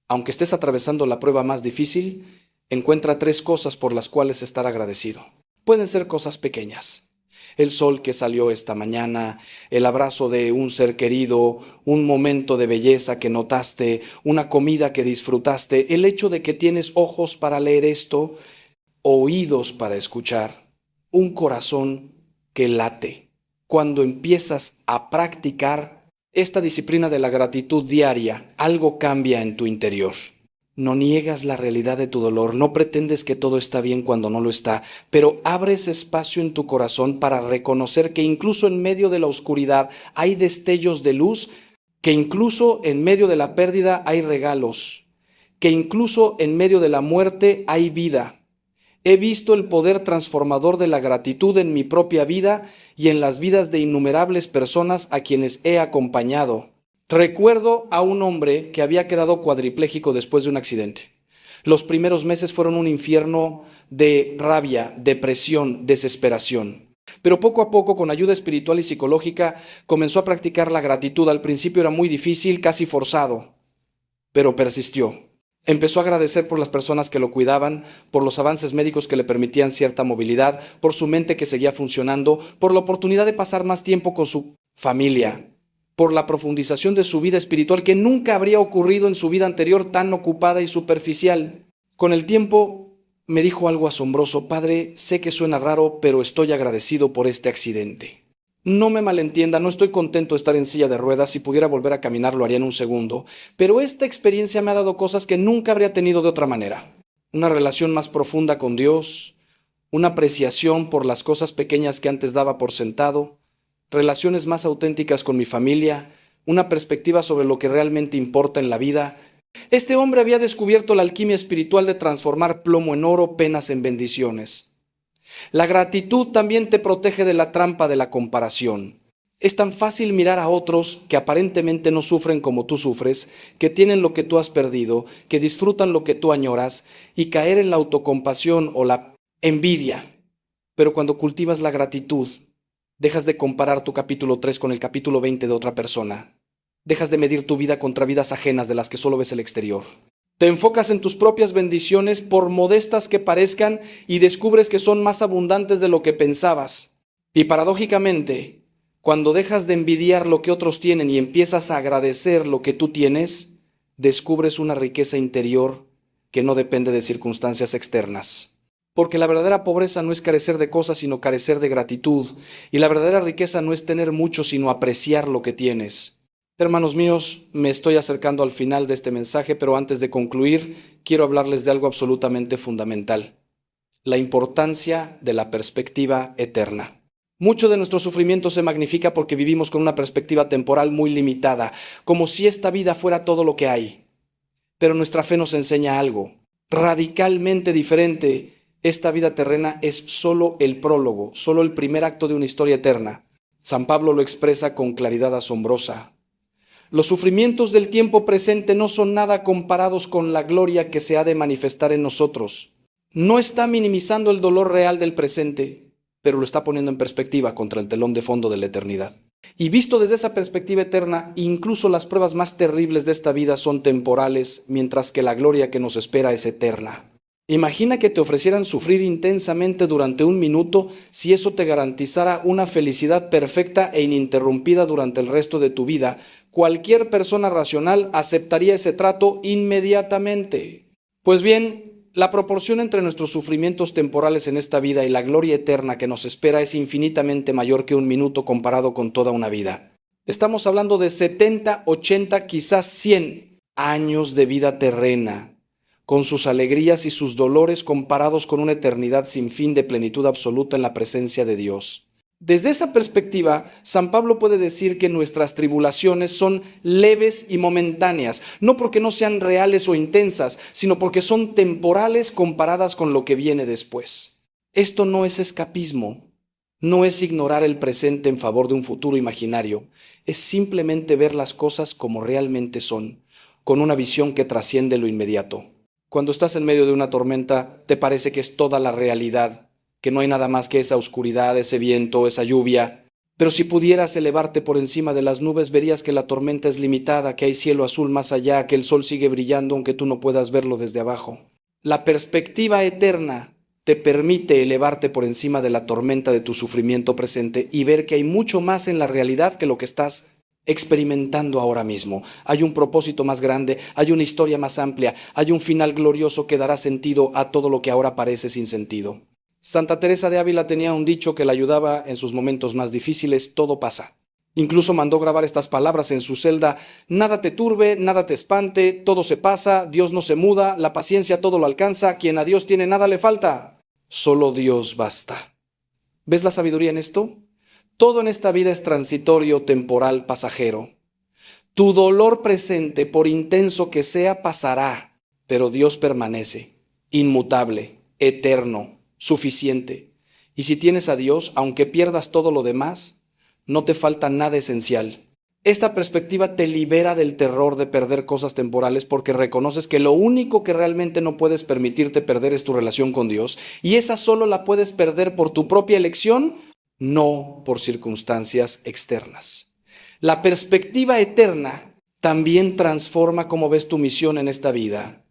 aunque estés atravesando la prueba más difícil, encuentra 3 cosas por las cuales estar agradecido. Pueden ser cosas pequeñas. El sol que salió esta mañana, el abrazo de un ser querido, un momento de belleza que notaste, una comida que disfrutaste, el hecho de que tienes ojos para leer esto, oídos para escuchar, un corazón que late. Cuando empiezas a practicar esta disciplina de la gratitud diaria, algo cambia en tu interior. No niegas la realidad de tu dolor, no pretendes que todo está bien cuando no lo está, pero abres espacio en tu corazón para reconocer que incluso en medio de la oscuridad hay destellos de luz, que incluso en medio de la pérdida hay regalos, que incluso en medio de la muerte hay vida. He visto el poder transformador de la gratitud en mi propia vida y en las vidas de innumerables personas a quienes he acompañado. Recuerdo a un hombre que había quedado cuadripléjico después de un accidente. Los primeros meses fueron un infierno de rabia, depresión, desesperación. Pero poco a poco, con ayuda espiritual y psicológica, comenzó a practicar la gratitud. Al principio era muy difícil, casi forzado, pero persistió. Empezó a agradecer por las personas que lo cuidaban, por los avances médicos que le permitían cierta movilidad, por su mente que seguía funcionando, por la oportunidad de pasar más tiempo con su familia, por la profundización de su vida espiritual que nunca habría ocurrido en su vida anterior tan ocupada y superficial. Con el tiempo me dijo algo asombroso: Padre, sé que suena raro, pero estoy agradecido por este accidente. No me malentienda, no estoy contento de estar en silla de ruedas. Si pudiera volver a caminar lo haría en un segundo, pero esta experiencia me ha dado cosas que nunca habría tenido de otra manera. Una relación más profunda con Dios, una apreciación por las cosas pequeñas que antes daba por sentado, relaciones más auténticas con mi familia, una perspectiva sobre lo que realmente importa en la vida. Este hombre había descubierto la alquimia espiritual de transformar plomo en oro, penas en bendiciones. La gratitud también te protege de la trampa de la comparación. Es tan fácil mirar a otros que aparentemente no sufren como tú sufres, que tienen lo que tú has perdido, que disfrutan lo que tú añoras, y caer en la autocompasión o la envidia. Pero cuando cultivas la gratitud, dejas de comparar tu capítulo 3 con el capítulo 20 de otra persona. Dejas de medir tu vida contra vidas ajenas de las que solo ves el exterior. Te enfocas en tus propias bendiciones, por modestas que parezcan, y descubres que son más abundantes de lo que pensabas. Y paradójicamente, cuando dejas de envidiar lo que otros tienen y empiezas a agradecer lo que tú tienes, descubres una riqueza interior que no depende de circunstancias externas. Porque la verdadera pobreza no es carecer de cosas, sino carecer de gratitud. Y la verdadera riqueza no es tener mucho, sino apreciar lo que tienes. Hermanos míos, me estoy acercando al final de este mensaje, pero antes de concluir, quiero hablarles de algo absolutamente fundamental: la importancia de la perspectiva eterna. Mucho de nuestro sufrimiento se magnifica porque vivimos con una perspectiva temporal muy limitada, como si esta vida fuera todo lo que hay. Pero nuestra fe nos enseña algo radicalmente diferente. Esta vida terrena es solo el prólogo, solo el primer acto de una historia eterna. San Pablo lo expresa con claridad asombrosa. Los sufrimientos del tiempo presente no son nada comparados con la gloria que se ha de manifestar en nosotros. No está minimizando el dolor real del presente, pero lo está poniendo en perspectiva contra el telón de fondo de la eternidad. Y visto desde esa perspectiva eterna, incluso las pruebas más terribles de esta vida son temporales, mientras que la gloria que nos espera es eterna. Imagina que te ofrecieran sufrir intensamente durante un minuto si eso te garantizara una felicidad perfecta e ininterrumpida durante el resto de tu vida. Cualquier persona racional aceptaría ese trato inmediatamente. Pues bien, la proporción entre nuestros sufrimientos temporales en esta vida y la gloria eterna que nos espera es infinitamente mayor que un minuto comparado con toda una vida. Estamos hablando de 70, 80, quizás 100 años de vida terrena, con sus alegrías y sus dolores comparados con una eternidad sin fin de plenitud absoluta en la presencia de Dios. Desde esa perspectiva, San Pablo puede decir que nuestras tribulaciones son leves y momentáneas, no porque no sean reales o intensas, sino porque son temporales comparadas con lo que viene después. Esto no es escapismo, no es ignorar el presente en favor de un futuro imaginario, es simplemente ver las cosas como realmente son, con una visión que trasciende lo inmediato. Cuando estás en medio de una tormenta, te parece que es toda la realidad, que no hay nada más que esa oscuridad, ese viento, esa lluvia. Pero si pudieras elevarte por encima de las nubes, verías que la tormenta es limitada, que hay cielo azul más allá, que el sol sigue brillando aunque tú no puedas verlo desde abajo. La perspectiva eterna te permite elevarte por encima de la tormenta de tu sufrimiento presente y ver que hay mucho más en la realidad que lo que estás experimentando ahora mismo. Hay un propósito más grande, hay una historia más amplia, hay un final glorioso que dará sentido a todo lo que ahora parece sin sentido. Santa Teresa de Ávila tenía un dicho que la ayudaba en sus momentos más difíciles: todo pasa. Incluso mandó grabar estas palabras en su celda: nada te turbe, nada te espante, todo se pasa, Dios no se muda, la paciencia todo lo alcanza, quien a Dios tiene nada le falta, solo Dios basta. ¿Ves la sabiduría en esto? Todo en esta vida es transitorio, temporal, pasajero. Tu dolor presente, por intenso que sea, pasará, pero Dios permanece, inmutable, eterno, suficiente. Y si tienes a Dios, aunque pierdas todo lo demás, no te falta nada esencial. Esta perspectiva te libera del terror de perder cosas temporales porque reconoces que lo único que realmente no puedes permitirte perder es tu relación con Dios, y esa solo la puedes perder por tu propia elección, no por circunstancias externas. La perspectiva eterna también transforma cómo ves tu misión en esta vida.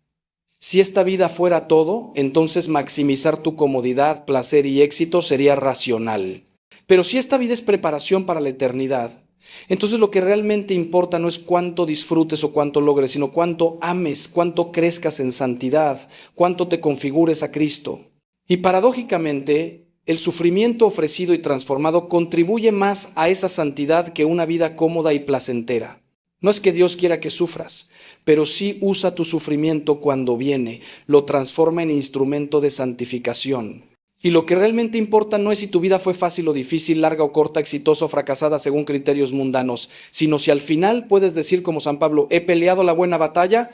Si esta vida fuera todo, entonces maximizar tu comodidad, placer y éxito sería racional. Pero si esta vida es preparación para la eternidad, entonces lo que realmente importa no es cuánto disfrutes o cuánto logres, sino cuánto ames, cuánto crezcas en santidad, cuánto te configures a Cristo. Y paradójicamente, el sufrimiento ofrecido y transformado contribuye más a esa santidad que una vida cómoda y placentera. No es que Dios quiera que sufras, pero sí usa tu sufrimiento cuando viene, lo transforma en instrumento de santificación. Y lo que realmente importa no es si tu vida fue fácil o difícil, larga o corta, exitosa o fracasada según criterios mundanos, sino si al final puedes decir como San Pablo: he peleado la buena batalla,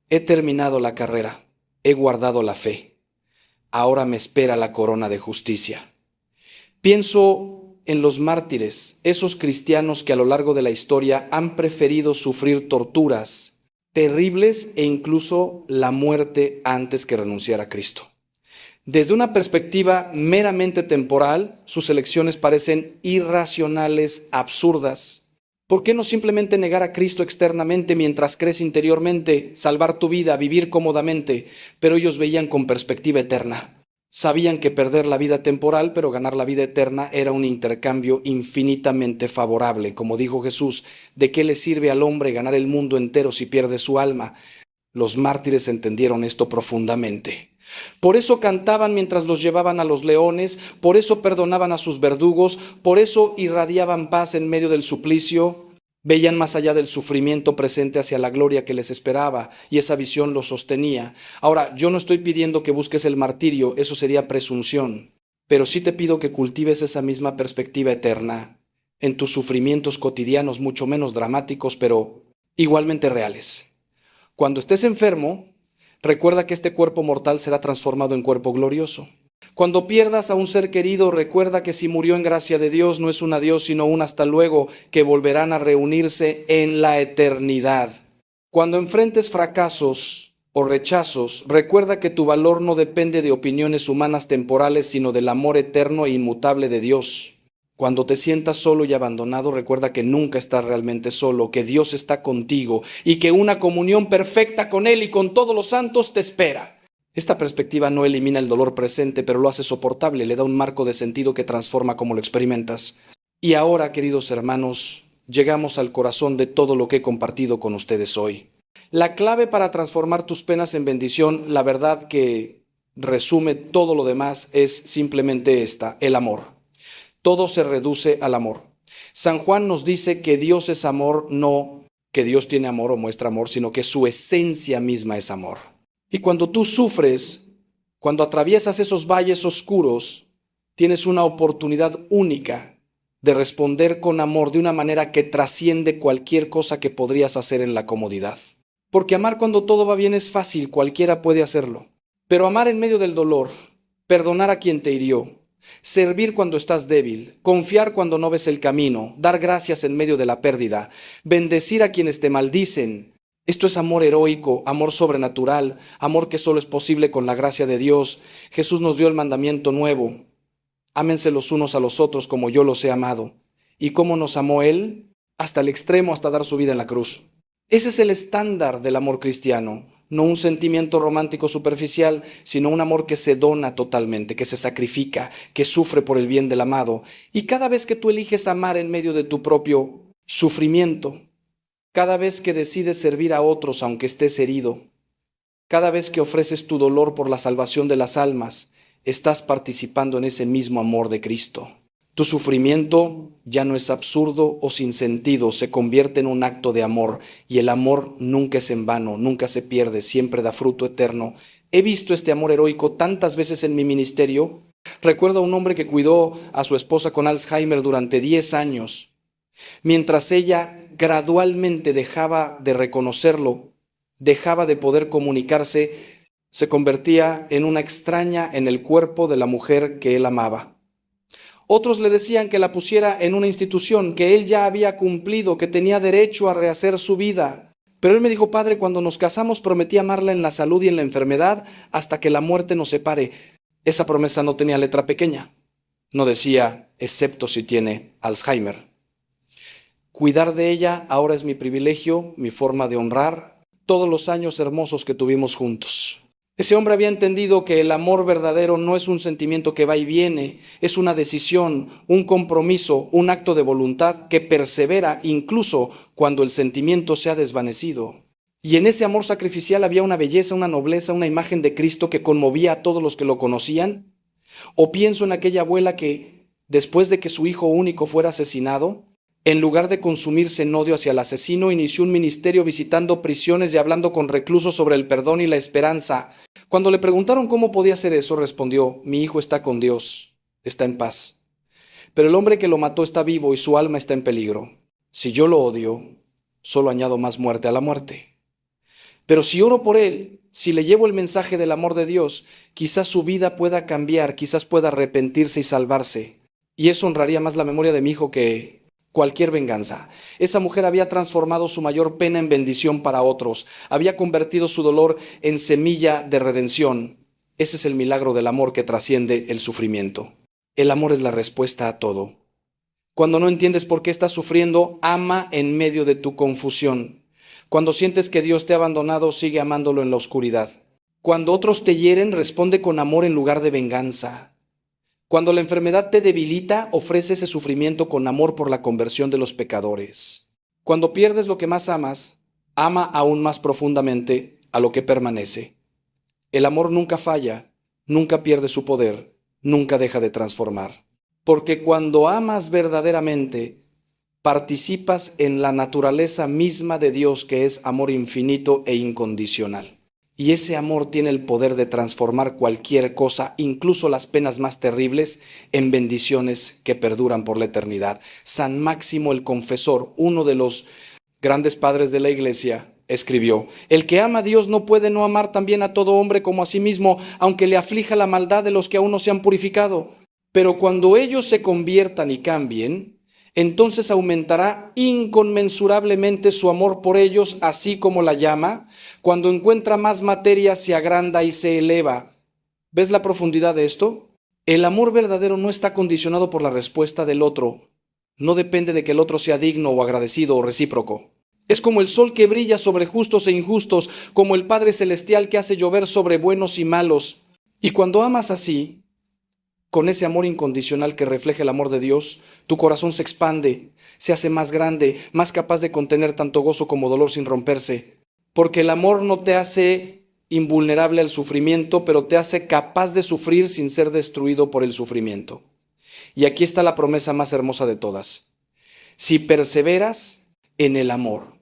he terminado la carrera, he guardado la fe. Ahora me espera la corona de justicia. Pienso en los mártires, esos cristianos que a lo largo de la historia han preferido sufrir torturas terribles e incluso la muerte antes que renunciar a Cristo. Desde una perspectiva meramente temporal, sus elecciones parecen irracionales, absurdas. ¿Por qué no simplemente negar a Cristo externamente mientras crees interiormente, salvar tu vida, vivir cómodamente? Pero ellos veían con perspectiva eterna. Sabían que perder la vida temporal, pero ganar la vida eterna era un intercambio infinitamente favorable. Como dijo Jesús: ¿de qué le sirve al hombre ganar el mundo entero si pierde su alma? Los mártires entendieron esto profundamente. Por eso cantaban mientras los llevaban a los leones, por eso perdonaban a sus verdugos, por eso irradiaban paz en medio del suplicio. Veían más allá del sufrimiento presente hacia la gloria que les esperaba, y esa visión los sostenía. Ahora, yo no estoy pidiendo que busques el martirio, eso sería presunción, pero sí te pido que cultives esa misma perspectiva eterna en tus sufrimientos cotidianos, mucho menos dramáticos, pero igualmente reales. Cuando estés enfermo, recuerda que este cuerpo mortal será transformado en cuerpo glorioso. Cuando pierdas a un ser querido, recuerda que si murió en gracia de Dios, no es un adiós, sino un hasta luego, que volverán a reunirse en la eternidad. Cuando enfrentes fracasos o rechazos, recuerda que tu valor no depende de opiniones humanas temporales, sino del amor eterno e inmutable de Dios. Cuando te sientas solo y abandonado, recuerda que nunca estás realmente solo, que Dios está contigo y que una comunión perfecta con Él y con todos los santos te espera. Esta perspectiva no elimina el dolor presente, pero lo hace soportable, le da un marco de sentido que transforma cómo lo experimentas. Y ahora, queridos hermanos, llegamos al corazón de todo lo que he compartido con ustedes hoy. La clave para transformar tus penas en bendición, la verdad que resume todo lo demás, es simplemente esta: el amor. Todo se reduce al amor. San Juan nos dice que Dios es amor, no que Dios tiene amor o muestra amor, sino que su esencia misma es amor. Y cuando tú sufres, cuando atraviesas esos valles oscuros, tienes una oportunidad única de responder con amor de una manera que trasciende cualquier cosa que podrías hacer en la comodidad. Porque amar cuando todo va bien es fácil, cualquiera puede hacerlo. Pero amar en medio del dolor, perdonar a quien te hirió, servir cuando estás débil, confiar cuando no ves el camino, dar gracias en medio de la pérdida, bendecir a quienes te maldicen. Esto es amor heroico, amor sobrenatural, amor que solo es posible con la gracia de Dios. Jesús nos dio el mandamiento nuevo. Ámense los unos a los otros como yo los he amado. ¿Y cómo nos amó Él? Hasta el extremo, hasta dar su vida en la cruz. Ese es el estándar del amor cristiano. No un sentimiento romántico superficial, sino un amor que se dona totalmente, que se sacrifica, que sufre por el bien del amado. Y cada vez que tú eliges amar en medio de tu propio sufrimiento, cada vez que decides servir a otros aunque estés herido, cada vez que ofreces tu dolor por la salvación de las almas, estás participando en ese mismo amor de Cristo. Tu sufrimiento ya no es absurdo o sin sentido, se convierte en un acto de amor, y el amor nunca es en vano, nunca se pierde, siempre da fruto eterno. He visto este amor heroico tantas veces en mi ministerio. Recuerdo a un hombre que cuidó a su esposa con Alzheimer durante 10 años. Mientras ella gradualmente dejaba de reconocerlo, dejaba de poder comunicarse, se convertía en una extraña en el cuerpo de la mujer que él amaba. Otros le decían que la pusiera en una institución, que él ya había cumplido, que tenía derecho a rehacer su vida. Pero él me dijo: Padre, cuando nos casamos prometí amarla en la salud y en la enfermedad hasta que la muerte nos separe. Esa promesa no tenía letra pequeña. No decía, excepto si tiene Alzheimer. Cuidar de ella ahora es mi privilegio, mi forma de honrar todos los años hermosos que tuvimos juntos. Ese hombre había entendido que el amor verdadero no es un sentimiento que va y viene, es una decisión, un compromiso, un acto de voluntad que persevera incluso cuando el sentimiento se ha desvanecido. Y en ese amor sacrificial había una belleza, una nobleza, una imagen de Cristo que conmovía a todos los que lo conocían. O pienso en aquella abuela que, después de que su hijo único fuera asesinado, en lugar de consumirse en odio hacia el asesino, inició un ministerio visitando prisiones y hablando con reclusos sobre el perdón y la esperanza. Cuando le preguntaron cómo podía hacer eso, respondió: mi hijo está con Dios, está en paz. Pero el hombre que lo mató está vivo y su alma está en peligro. Si yo lo odio, solo añado más muerte a la muerte. Pero si oro por él, si le llevo el mensaje del amor de Dios, quizás su vida pueda cambiar, quizás pueda arrepentirse y salvarse. Y eso honraría más la memoria de mi hijo que cualquier venganza. Esa mujer había transformado su mayor pena en bendición para otros. Había convertido su dolor en semilla de redención. Ese es el milagro del amor que trasciende el sufrimiento. El amor es la respuesta a todo. Cuando no entiendes por qué estás sufriendo, ama en medio de tu confusión. Cuando sientes que Dios te ha abandonado, sigue amándolo en la oscuridad. Cuando otros te hieren, responde con amor en lugar de venganza. Cuando la enfermedad te debilita, ofrece ese sufrimiento con amor por la conversión de los pecadores. Cuando pierdes lo que más amas, ama aún más profundamente a lo que permanece. El amor nunca falla, nunca pierde su poder, nunca deja de transformar. Porque cuando amas verdaderamente, participas en la naturaleza misma de Dios, que es amor infinito e incondicional. Y ese amor tiene el poder de transformar cualquier cosa, incluso las penas más terribles, en bendiciones que perduran por la eternidad. San Máximo el Confesor, uno de los grandes padres de la Iglesia, escribió: el que ama a Dios no puede no amar también a todo hombre como a sí mismo, aunque le aflija la maldad de los que aún no se han purificado. Pero cuando ellos se conviertan y cambien, entonces aumentará inconmensurablemente su amor por ellos, así como la llama, cuando encuentra más materia, se agranda y se eleva. ¿Ves la profundidad de esto? El amor verdadero no está condicionado por la respuesta del otro. No depende de que el otro sea digno o agradecido o recíproco. Es como el sol que brilla sobre justos e injustos, como el Padre Celestial que hace llover sobre buenos y malos. Y cuando amas así, con ese amor incondicional que refleja el amor de Dios, tu corazón se expande, se hace más grande, más capaz de contener tanto gozo como dolor sin romperse. Porque el amor no te hace invulnerable al sufrimiento, pero te hace capaz de sufrir sin ser destruido por el sufrimiento. Y aquí está la promesa más hermosa de todas. Si perseveras en el amor,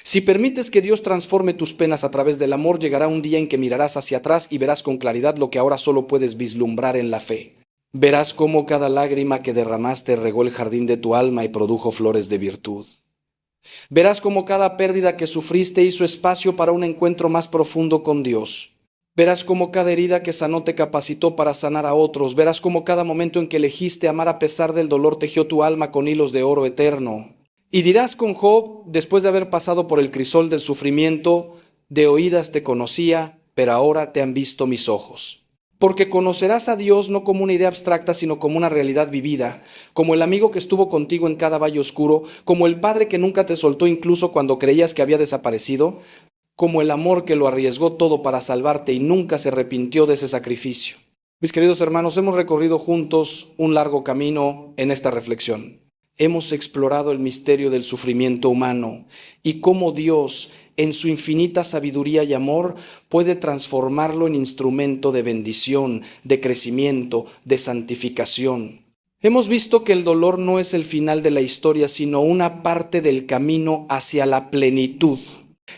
si permites que Dios transforme tus penas a través del amor, llegará un día en que mirarás hacia atrás y verás con claridad lo que ahora solo puedes vislumbrar en la fe. Verás cómo cada lágrima que derramaste regó el jardín de tu alma y produjo flores de virtud. Verás cómo cada pérdida que sufriste hizo espacio para un encuentro más profundo con Dios. Verás cómo cada herida que sanó te capacitó para sanar a otros. Verás cómo cada momento en que elegiste amar a pesar del dolor tejió tu alma con hilos de oro eterno. Y dirás con Job, después de haber pasado por el crisol del sufrimiento, de oídas te conocía, pero ahora te han visto mis ojos. Porque conocerás a Dios no como una idea abstracta, sino como una realidad vivida, como el amigo que estuvo contigo en cada valle oscuro, como el padre que nunca te soltó incluso cuando creías que había desaparecido, como el amor que lo arriesgó todo para salvarte y nunca se arrepintió de ese sacrificio. Mis queridos hermanos, hemos recorrido juntos un largo camino en esta reflexión. Hemos explorado el misterio del sufrimiento humano y cómo Dios, en su infinita sabiduría y amor, puede transformarlo en instrumento de bendición, de crecimiento, de santificación. Hemos visto que el dolor no es el final de la historia, sino una parte del camino hacia la plenitud.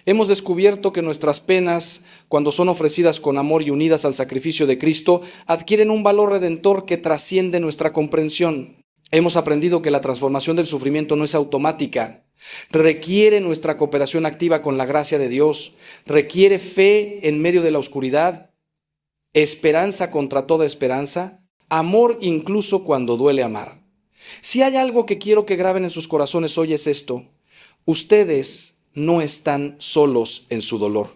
Hemos descubierto que nuestras penas, cuando son ofrecidas con amor y unidas al sacrificio de Cristo, adquieren un valor redentor que trasciende nuestra comprensión. Hemos aprendido que la transformación del sufrimiento no es automática, requiere nuestra cooperación activa con la gracia de Dios, requiere fe en medio de la oscuridad, esperanza contra toda esperanza, amor incluso cuando duele amar. Si hay algo que quiero que graben en sus corazones hoy es esto: ustedes no están solos en su dolor.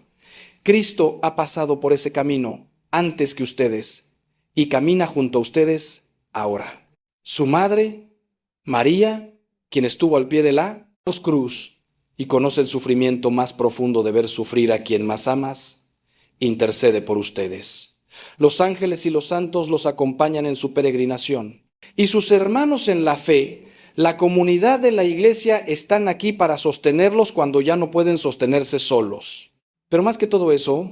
Cristo ha pasado por ese camino antes que ustedes y camina junto a ustedes ahora. Su madre, María, quien estuvo al pie de la cruz y conoce el sufrimiento más profundo de ver sufrir a quien más amas, intercede por ustedes. Los ángeles y los santos los acompañan en su peregrinación. Y sus hermanos en la fe, la comunidad de la iglesia, están aquí para sostenerlos cuando ya no pueden sostenerse solos. Pero más que todo eso,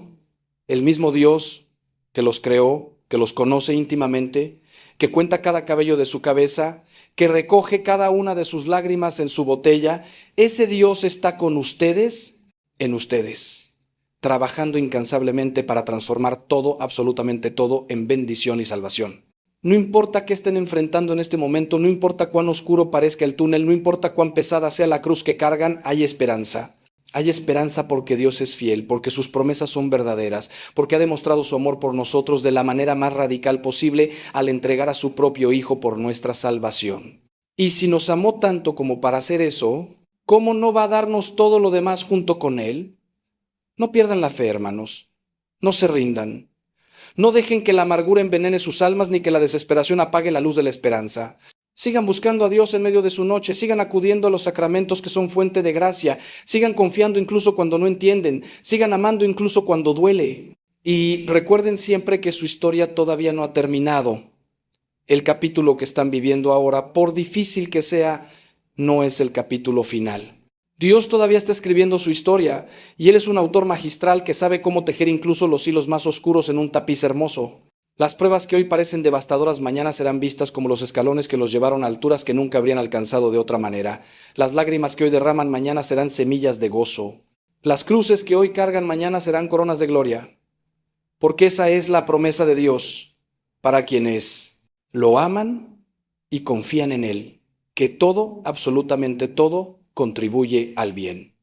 el mismo Dios que los creó, que los conoce íntimamente, que cuenta cada cabello de su cabeza, que recoge cada una de sus lágrimas en su botella, ese Dios está con ustedes, en ustedes, trabajando incansablemente para transformar todo, absolutamente todo, en bendición y salvación. No importa qué estén enfrentando en este momento, no importa cuán oscuro parezca el túnel, no importa cuán pesada sea la cruz que cargan, hay esperanza. Hay esperanza porque Dios es fiel, porque sus promesas son verdaderas, porque ha demostrado su amor por nosotros de la manera más radical posible al entregar a su propio Hijo por nuestra salvación. Y si nos amó tanto como para hacer eso, ¿cómo no va a darnos todo lo demás junto con Él? No pierdan la fe, hermanos. No se rindan. No dejen que la amargura envenene sus almas ni que la desesperación apague la luz de la esperanza. Sigan buscando a Dios en medio de su noche, sigan acudiendo a los sacramentos que son fuente de gracia, sigan confiando incluso cuando no entienden, sigan amando incluso cuando duele. Y recuerden siempre que su historia todavía no ha terminado. El capítulo que están viviendo ahora, por difícil que sea, no es el capítulo final. Dios todavía está escribiendo su historia y Él es un autor magistral que sabe cómo tejer incluso los hilos más oscuros en un tapiz hermoso. Las pruebas que hoy parecen devastadoras mañana serán vistas como los escalones que los llevaron a alturas que nunca habrían alcanzado de otra manera. Las lágrimas que hoy derraman mañana serán semillas de gozo. Las cruces que hoy cargan mañana serán coronas de gloria. Porque esa es la promesa de Dios para quienes lo aman y confían en Él, que todo, absolutamente todo, contribuye al bien.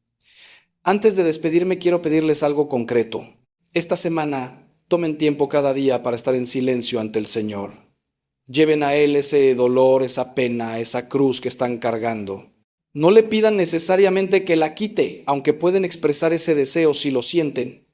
Antes de despedirme quiero pedirles algo concreto. Esta semana tomen tiempo cada día para estar en silencio ante el Señor. Lleven a Él ese dolor, esa pena, esa cruz que están cargando. No le pidan necesariamente que la quite, aunque pueden expresar ese deseo si lo sienten.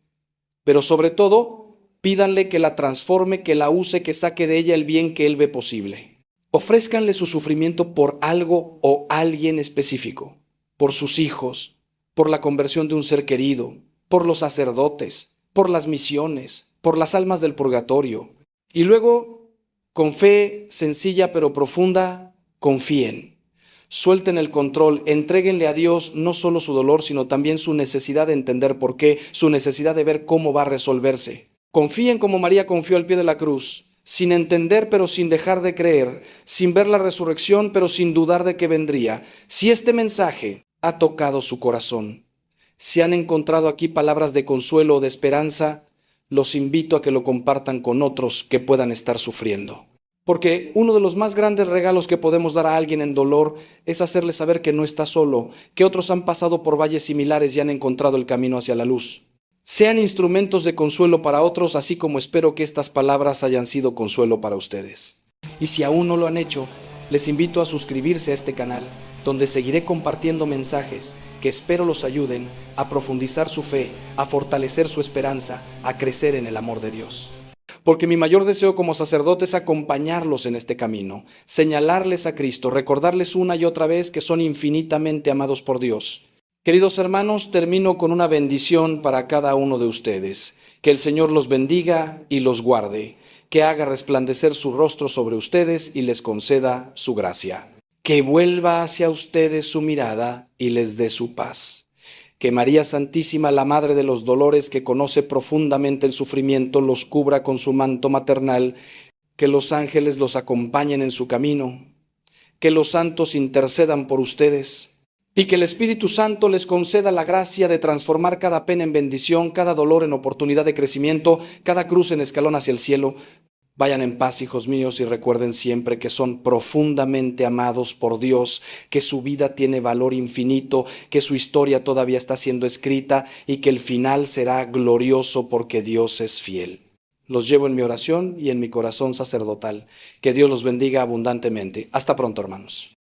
Pero sobre todo, pídanle que la transforme, que la use, que saque de ella el bien que Él ve posible. Ofrézcanle su sufrimiento por algo o alguien específico, por sus hijos, por la conversión de un ser querido, por los sacerdotes, por las misiones, por las almas del purgatorio. Y luego, con fe sencilla pero profunda, confíen. Suelten el control, entréguenle a Dios no solo su dolor, sino también su necesidad de entender por qué, su necesidad de ver cómo va a resolverse. Confíen como María confió al pie de la cruz, sin entender pero sin dejar de creer, sin ver la resurrección pero sin dudar de que vendría. Si este mensaje ha tocado su corazón, si han encontrado aquí palabras de consuelo o de esperanza, los invito a que lo compartan con otros que puedan estar sufriendo. Porque uno de los más grandes regalos que podemos dar a alguien en dolor es hacerle saber que no está solo, que otros han pasado por valles similares y han encontrado el camino hacia la luz. Sean instrumentos de consuelo para otros, así como espero que estas palabras hayan sido consuelo para ustedes. Y si aún no lo han hecho, les invito a suscribirse a este canal, donde seguiré compartiendo mensajes que espero los ayuden a profundizar su fe, a fortalecer su esperanza, a crecer en el amor de Dios. Porque mi mayor deseo como sacerdote es acompañarlos en este camino, señalarles a Cristo, recordarles una y otra vez que son infinitamente amados por Dios. Queridos hermanos, termino con una bendición para cada uno de ustedes. Que el Señor los bendiga y los guarde, que haga resplandecer su rostro sobre ustedes y les conceda su gracia. Que vuelva hacia ustedes su mirada y les dé su paz. Que María Santísima, la Madre de los Dolores, que conoce profundamente el sufrimiento, los cubra con su manto maternal, que los ángeles los acompañen en su camino, que los santos intercedan por ustedes, y que el Espíritu Santo les conceda la gracia de transformar cada pena en bendición, cada dolor en oportunidad de crecimiento, cada cruz en escalón hacia el cielo. Vayan en paz, hijos míos, y recuerden siempre que son profundamente amados por Dios, que su vida tiene valor infinito, que su historia todavía está siendo escrita y que el final será glorioso porque Dios es fiel. Los llevo en mi oración y en mi corazón sacerdotal. Que Dios los bendiga abundantemente. Hasta pronto, hermanos.